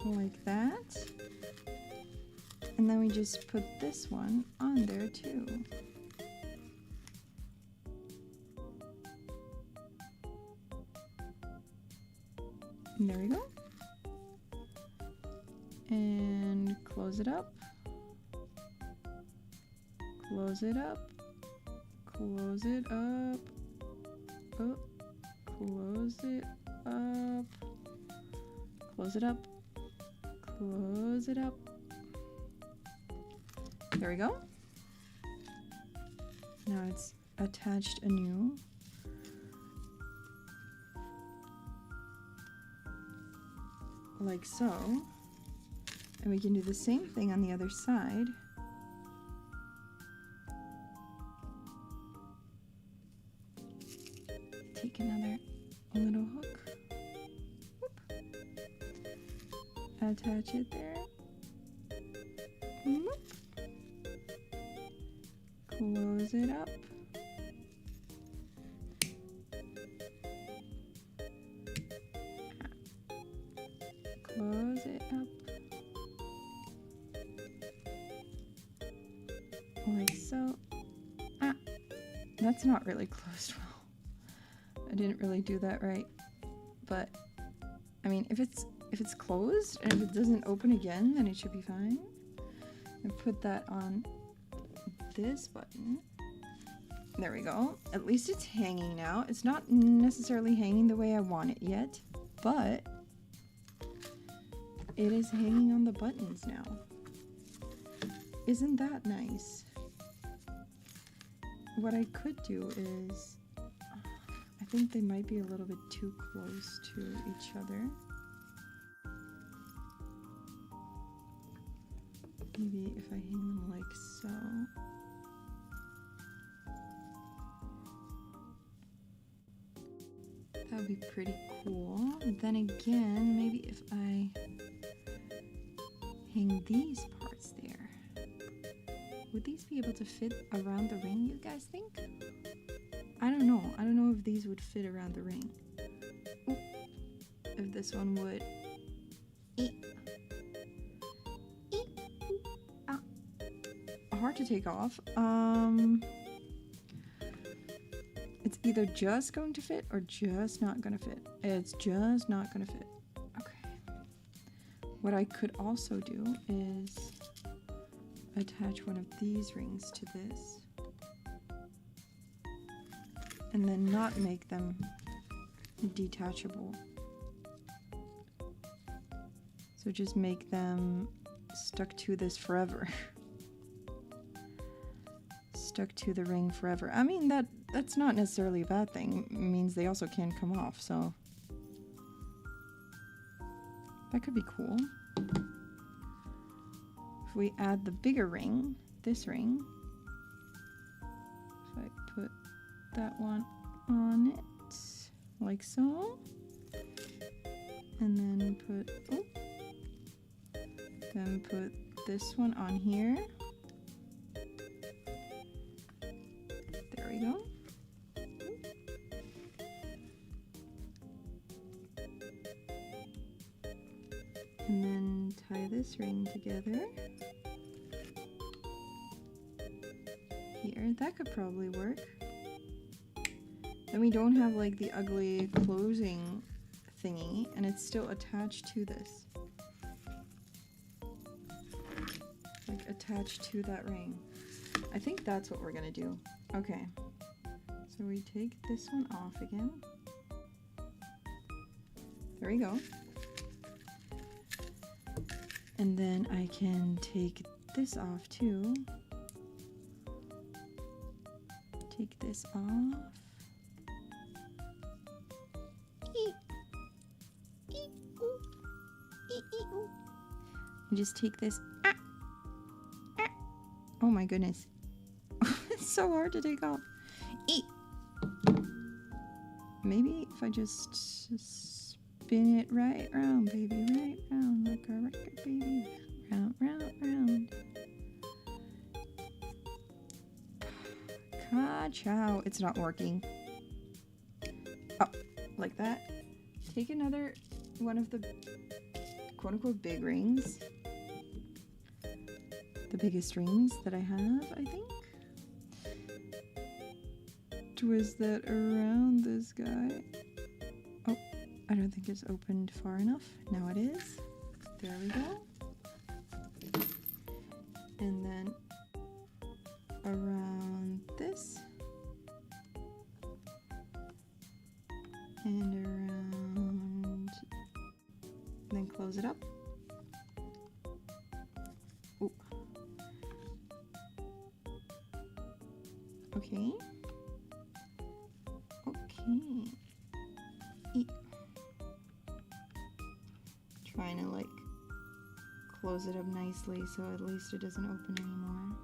Like that. And then we just put this one on there too. And there we go. And close it up. Close it up. Close it up. Oh, close it up. Close it up. Close it up. There we go. Now it's attached anew. Like so. And we can do the same thing on the other side. Take another little hook. Whoop. Attach it there. Whoop. Close it up. Close it up. Like so. Ah, that's not really closed well. I didn't really do that right. But I mean, if it's closed and if it doesn't open again, then it should be fine. And put that on this button. There we go. At least it's hanging now. It's not necessarily hanging the way I want it yet, but it is hanging on the buttons now. Isn't that nice? What I could do is, I think they might be a little bit too close to each other. Maybe if I hang them like so. That would be pretty cool. Then again, maybe if I hang these parts there. Would these be able to fit around the ring, you guys think? I don't know. I don't know if these would fit around the ring. Ooh. If this one would. Ah. Hard to take off. It's either just going to fit or just not going to fit. It's just not going to fit. Okay. What I could also do is attach one of these rings to this. And then not make them detachable. So just make them stuck to this forever. Stuck to the ring forever. I mean, that's not necessarily a bad thing. It means they also can come off, so that could be cool. If we add the bigger ring, this ring, if I put that one on it, like so. And then put this one on here. There we go. And then tie this ring together. Here, that could probably work. Then we don't have like the ugly closing thingy, and it's still attached to this. Like attached to that ring. I think that's what we're gonna do. Okay. So we take this one off again. There we go. And then I can take this off too. Take this off. And just take this. Oh my goodness. It's so hard to take off. Maybe if I just spin it right round, baby, right round, like a record, baby. Round, round, round. Ka-chow. It's not working. Oh, like that. Take another one of the quote-unquote big rings. The biggest rings that I have, I think. Twist that around this guy. Oh, I don't think it's opened far enough. Now it is. There we go. And then around this. And around. And then close it up. Ooh. Okay. Trying to like close it up nicely so at least it doesn't open anymore.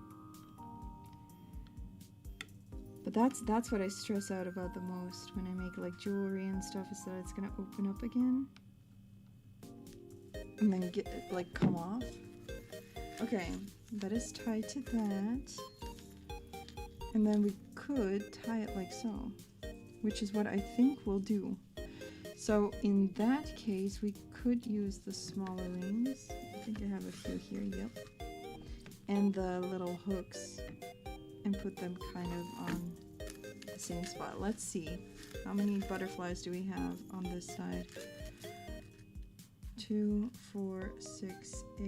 But that's what I stress out about the most when I make like jewelry and stuff, is that it's gonna open up again and then get like come off. Okay, that is tied to that, and then we could tie it like so, which is what I think we'll do. So in that case, we could use the smaller rings. I think I have a few here, yep. And the little hooks, and put them kind of on the same spot. Let's see, how many butterflies do we have on this side? 2, 4, 6, 8.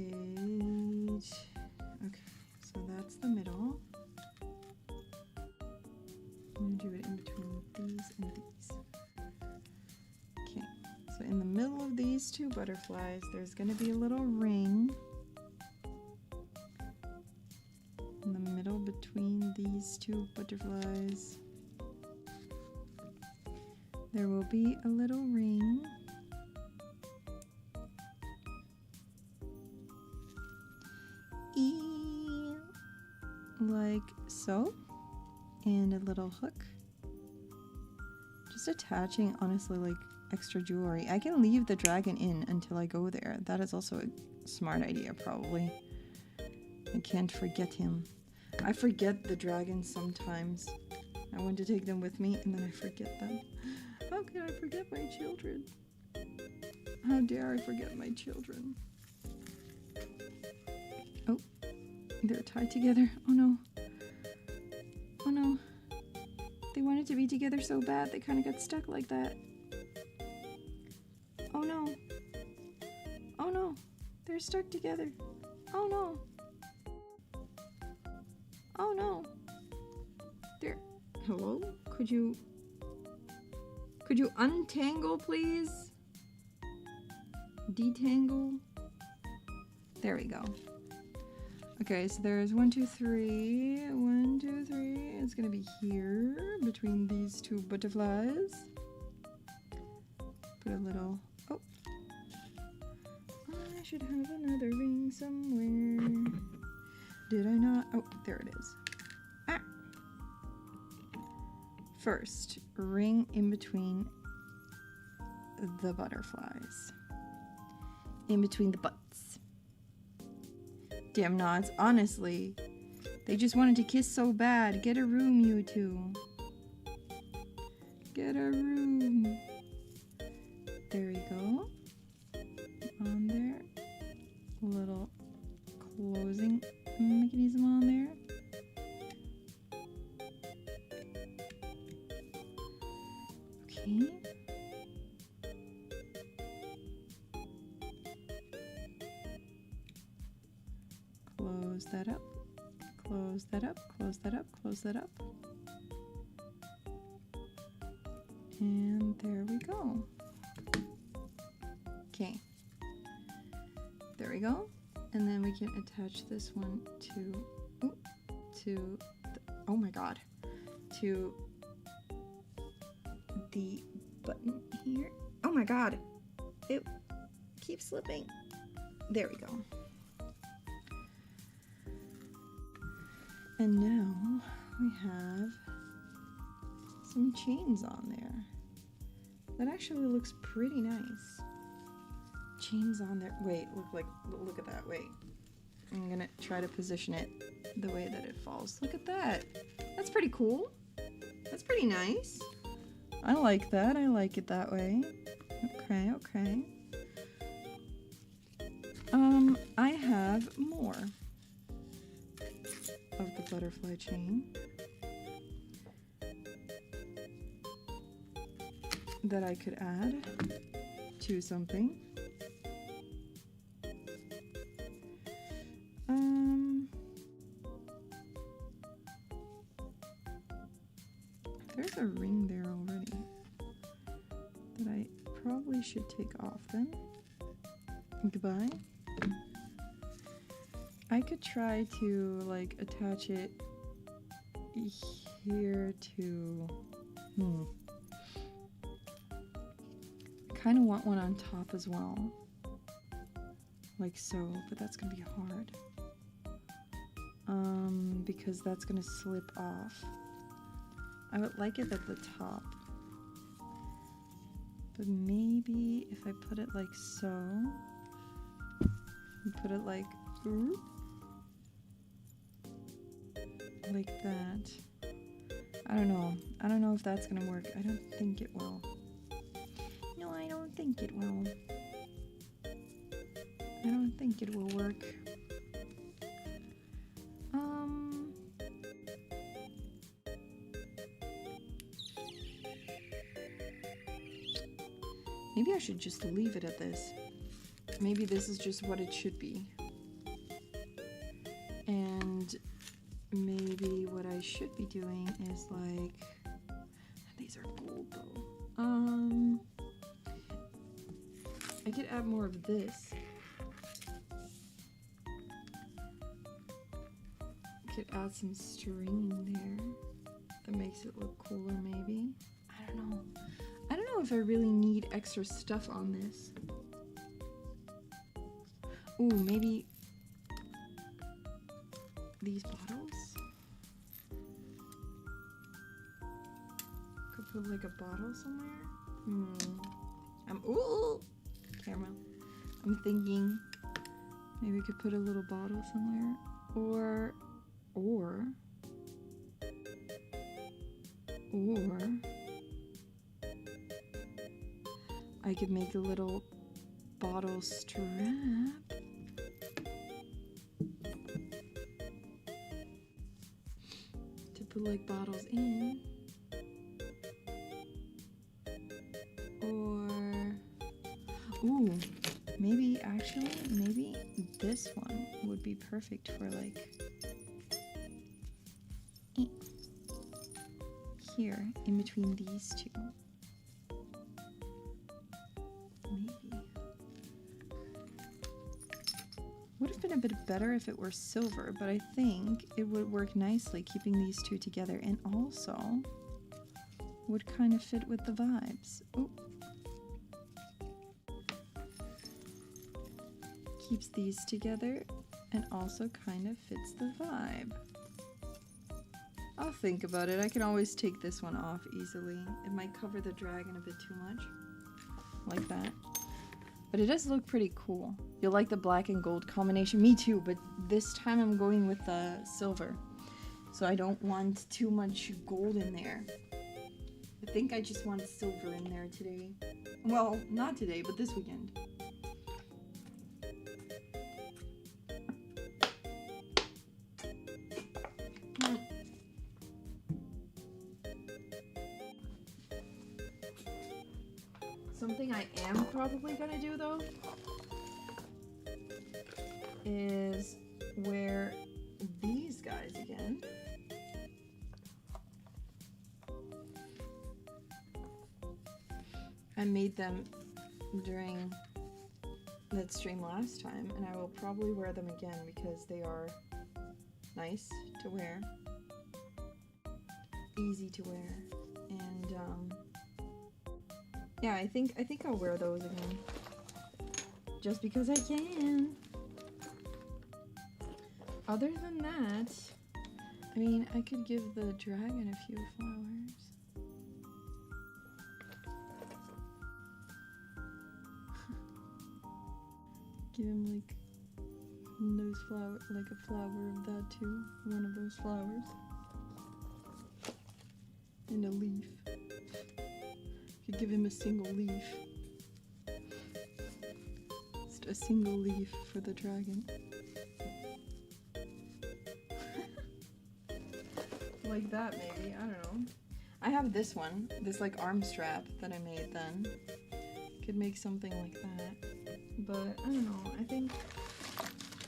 Okay, so that's the middle. I'm gonna do it in between these and these. Okay, so in the middle of these two butterflies, there's gonna be a little ring. In the middle between these two butterflies, there will be a little ring. Like so. And a little hook. Just attaching, honestly, like extra jewelry. I can leave the dragon in until I go there. That is also a smart idea, probably. I can't forget him. I forget the dragons sometimes. I want to take them with me and then I forget them. How can I forget my children? How dare I forget my children? Oh, they're tied together. Oh no. Oh no. They wanted to be together so bad, they kind of got stuck like that. Oh no. Oh no. They're stuck together. Oh no. Oh no. They're... Hello? Could you untangle, please? Detangle? There we go. Okay, so there's 1, 2, 3. 1, 2, 3. It's gonna be here between these two butterflies. Put a little... Oh. I should have another ring somewhere. Did I not? Oh, there it is. Ah! First, ring in between the butterflies. In between the butts. Damn nods, honestly. They just wanted to kiss so bad. Get a room, you two. Get a room. There we go. On there. Little closing mechanism on there. Okay. Close that up. Close that up. Close that up. Close that up. And there we go. Okay. There we go. And then we can attach this one to oh my god, to the button here. Oh my god, it keeps slipping. There we go. And now we have some chains on there. That actually looks pretty nice. Chains on there. Wait, look at that. Wait. I'm gonna try to position it the way that it falls. Look at that. That's pretty cool. That's pretty nice. I like that. I like it that way. Okay, okay. I have more of the butterfly chain that I could add to something. There's a ring there already that I probably should take off then. Goodbye. I could try to like attach it here to kind of want one on top as well, like so, but that's gonna be hard because that's gonna slip off. I would like it at the top, but maybe if I put it like so and put it like that. I don't know if that's gonna work. I don't think it will. No, I don't think it will. I don't think it will work. Maybe I should just leave it at this. Maybe this is just what it should be. And maybe what I should be doing is like, these are gold though. I could add more of this. I could add some string in there that makes it look cooler maybe. I don't know. I don't know if I really need extra stuff on this. Ooh, maybe these bottles? Could put like a bottle somewhere? Ooh! Camera. I'm thinking maybe we could put a little bottle somewhere. Or I could make a little bottle strap to put like bottles in, or maybe this one would be perfect for like here in between these two. Would have been a bit better if it were silver, but I think it would work nicely keeping these two together, and also would kind of fit with the vibes. Ooh. Keeps these together and also kind of fits the vibe. I'll think about it. I can always take this one off easily. It might cover the dragon a bit too much. Like that. But it does look pretty cool. You'll like the black and gold combination. Me too, but this time I'm going with the silver. So I don't want too much gold in there. I think I just want silver in there today. Well, not today, but this weekend. Something I am probably gonna do though is wear these guys again. I made them during that stream last time, and I will probably wear them again because they are nice to wear, easy to wear, and yeah, I think I'll wear those again just because I can. Other than that, I mean, I could give the dragon a few flowers. Give him like those flowers, like a flower of that too. One of those flowers. And a leaf. Could give him a single leaf. Just a single leaf for the dragon. Like that maybe, I don't know. I have this one, this like arm strap that I made then. Could make something like that. But I don't know, I think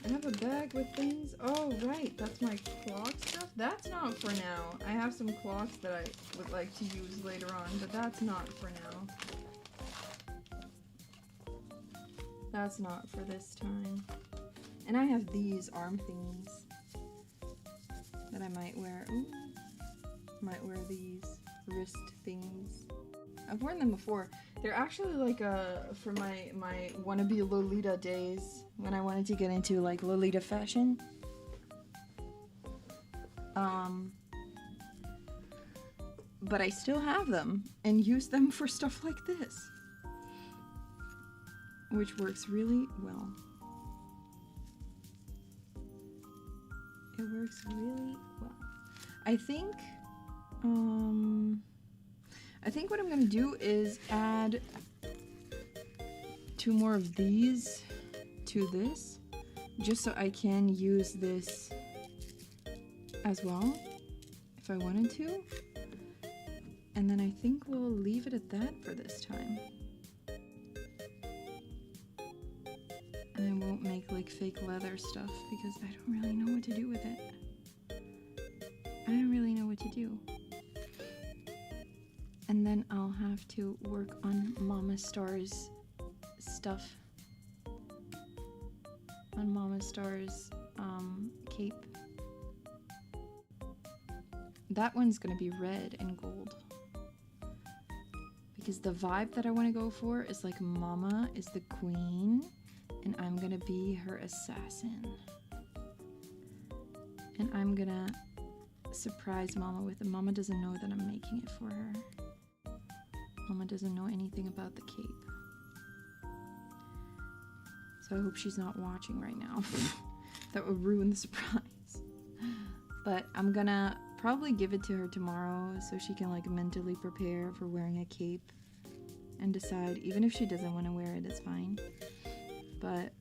I have a bag with things. Oh right, that's my clock stuff. That's not for now. I have some clocks that I would like to use later on, but that's not for now. That's not for this time. And I have these arm thingies that I might wear. Ooh, might wear these wrist thingies. I've worn them before. They're actually like for my wannabe Lolita days when I wanted to get into like Lolita fashion. But I still have them and use them for stuff like this, which works really well. It works really well. I think what I'm gonna do is add 2 more of these to this, just so I can use this as well, if I wanted to. And then I think we'll leave it at that for this time. And I won't make like fake leather stuff because I don't really know what to do with it. I don't really know what to do. And then I'll have to work on Mama Star's stuff. On Mama Star's cape. That one's gonna be red and gold. Because the vibe that I want to go for is like Mama is the queen and I'm gonna be her assassin. And I'm gonna surprise Mama with it. Mama doesn't know that I'm making it for her. Mama doesn't know anything about the cape. So I hope she's not watching right now. That would ruin the surprise. But I'm gonna probably give it to her tomorrow so she can like mentally prepare for wearing a cape and decide, even if she doesn't want to wear it, it's fine. But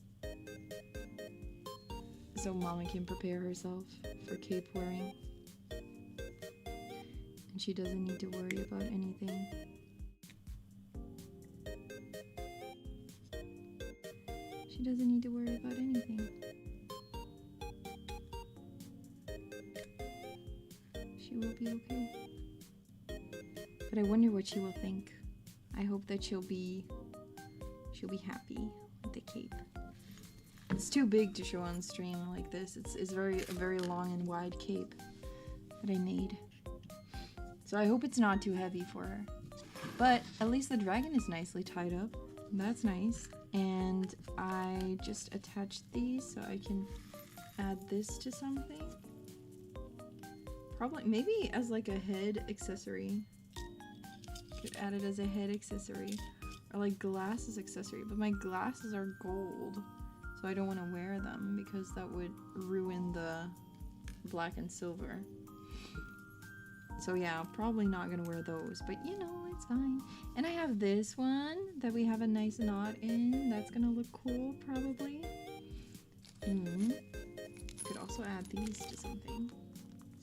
so Mama can prepare herself for cape wearing. And she doesn't need to worry about anything. She doesn't need to worry about anything. She will be okay. But I wonder what she will think. I hope that she'll be happy with the cape. It's too big to show on stream like this. It's a very long and wide cape that I made. So I hope it's not too heavy for her. But at least the dragon is nicely tied up. That's nice. And I just attached these so I can add this to something. Probably, maybe as like a head accessory. Could add it as a head accessory. Or like glasses accessory. But my glasses are gold. So I don't want to wear them because that would ruin the black and silver. So yeah, probably not gonna wear those, but you know, it's fine. And I have this one that we have a nice knot in. That's gonna look cool, probably. Could also add these to something.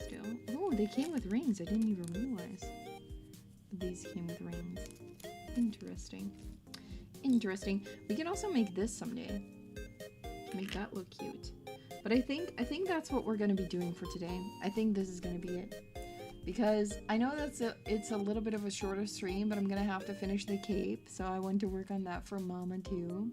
Still. Oh, they came with rings. I didn't even realize these came with rings. Interesting. Interesting. We can also make this someday. Make that look cute. But I think that's what we're gonna be doing for today. I think this is gonna be it. Because I know it's a little bit of a shorter stream, but I'm gonna have to finish the cape, so I want to work on that for Mama too.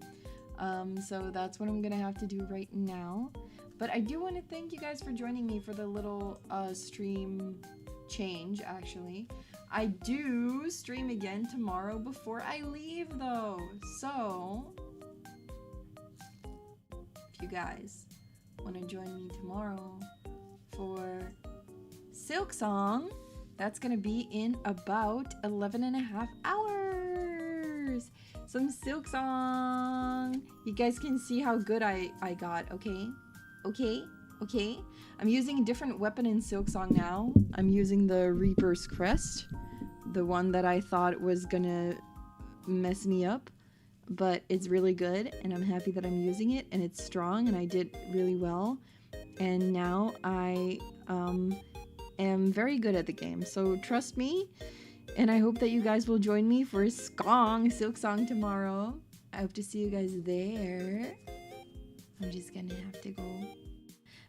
So that's what I'm gonna have to do right now. But I do want to thank you guys for joining me for the little stream change, actually. I do stream again tomorrow before I leave though. So if you guys want to join me tomorrow for Silk Song, that's gonna be in about 11.5 hours. Some Silk Song. You guys can see how good I got, okay? Okay? I'm using a different weapon in Silk Song now. I'm using the Reaper's Crest, the one that I thought was gonna mess me up, but it's really good and I'm happy that I'm using it, and it's strong and I did really well, and now I am very good at the game, so trust me, and I hope that you guys will join me for Silk Song tomorrow. I hope to see you guys there. I'm just gonna have to go.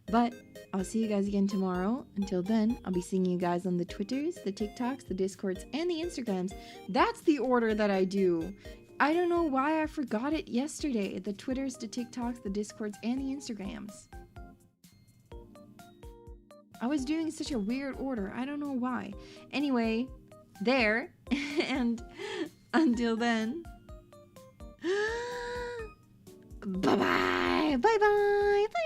But I'll see you guys again tomorrow. Until then, I'll be seeing you guys on the Twitters, the TikToks, the Discords, and the Instagrams. That's the order that I do. I don't know why I forgot it yesterday. The Twitters, the TikToks, the Discords, and the Instagrams. I was doing such a weird order. I don't know why. Anyway, there. And until then. Bye-bye. Bye-bye. Bye.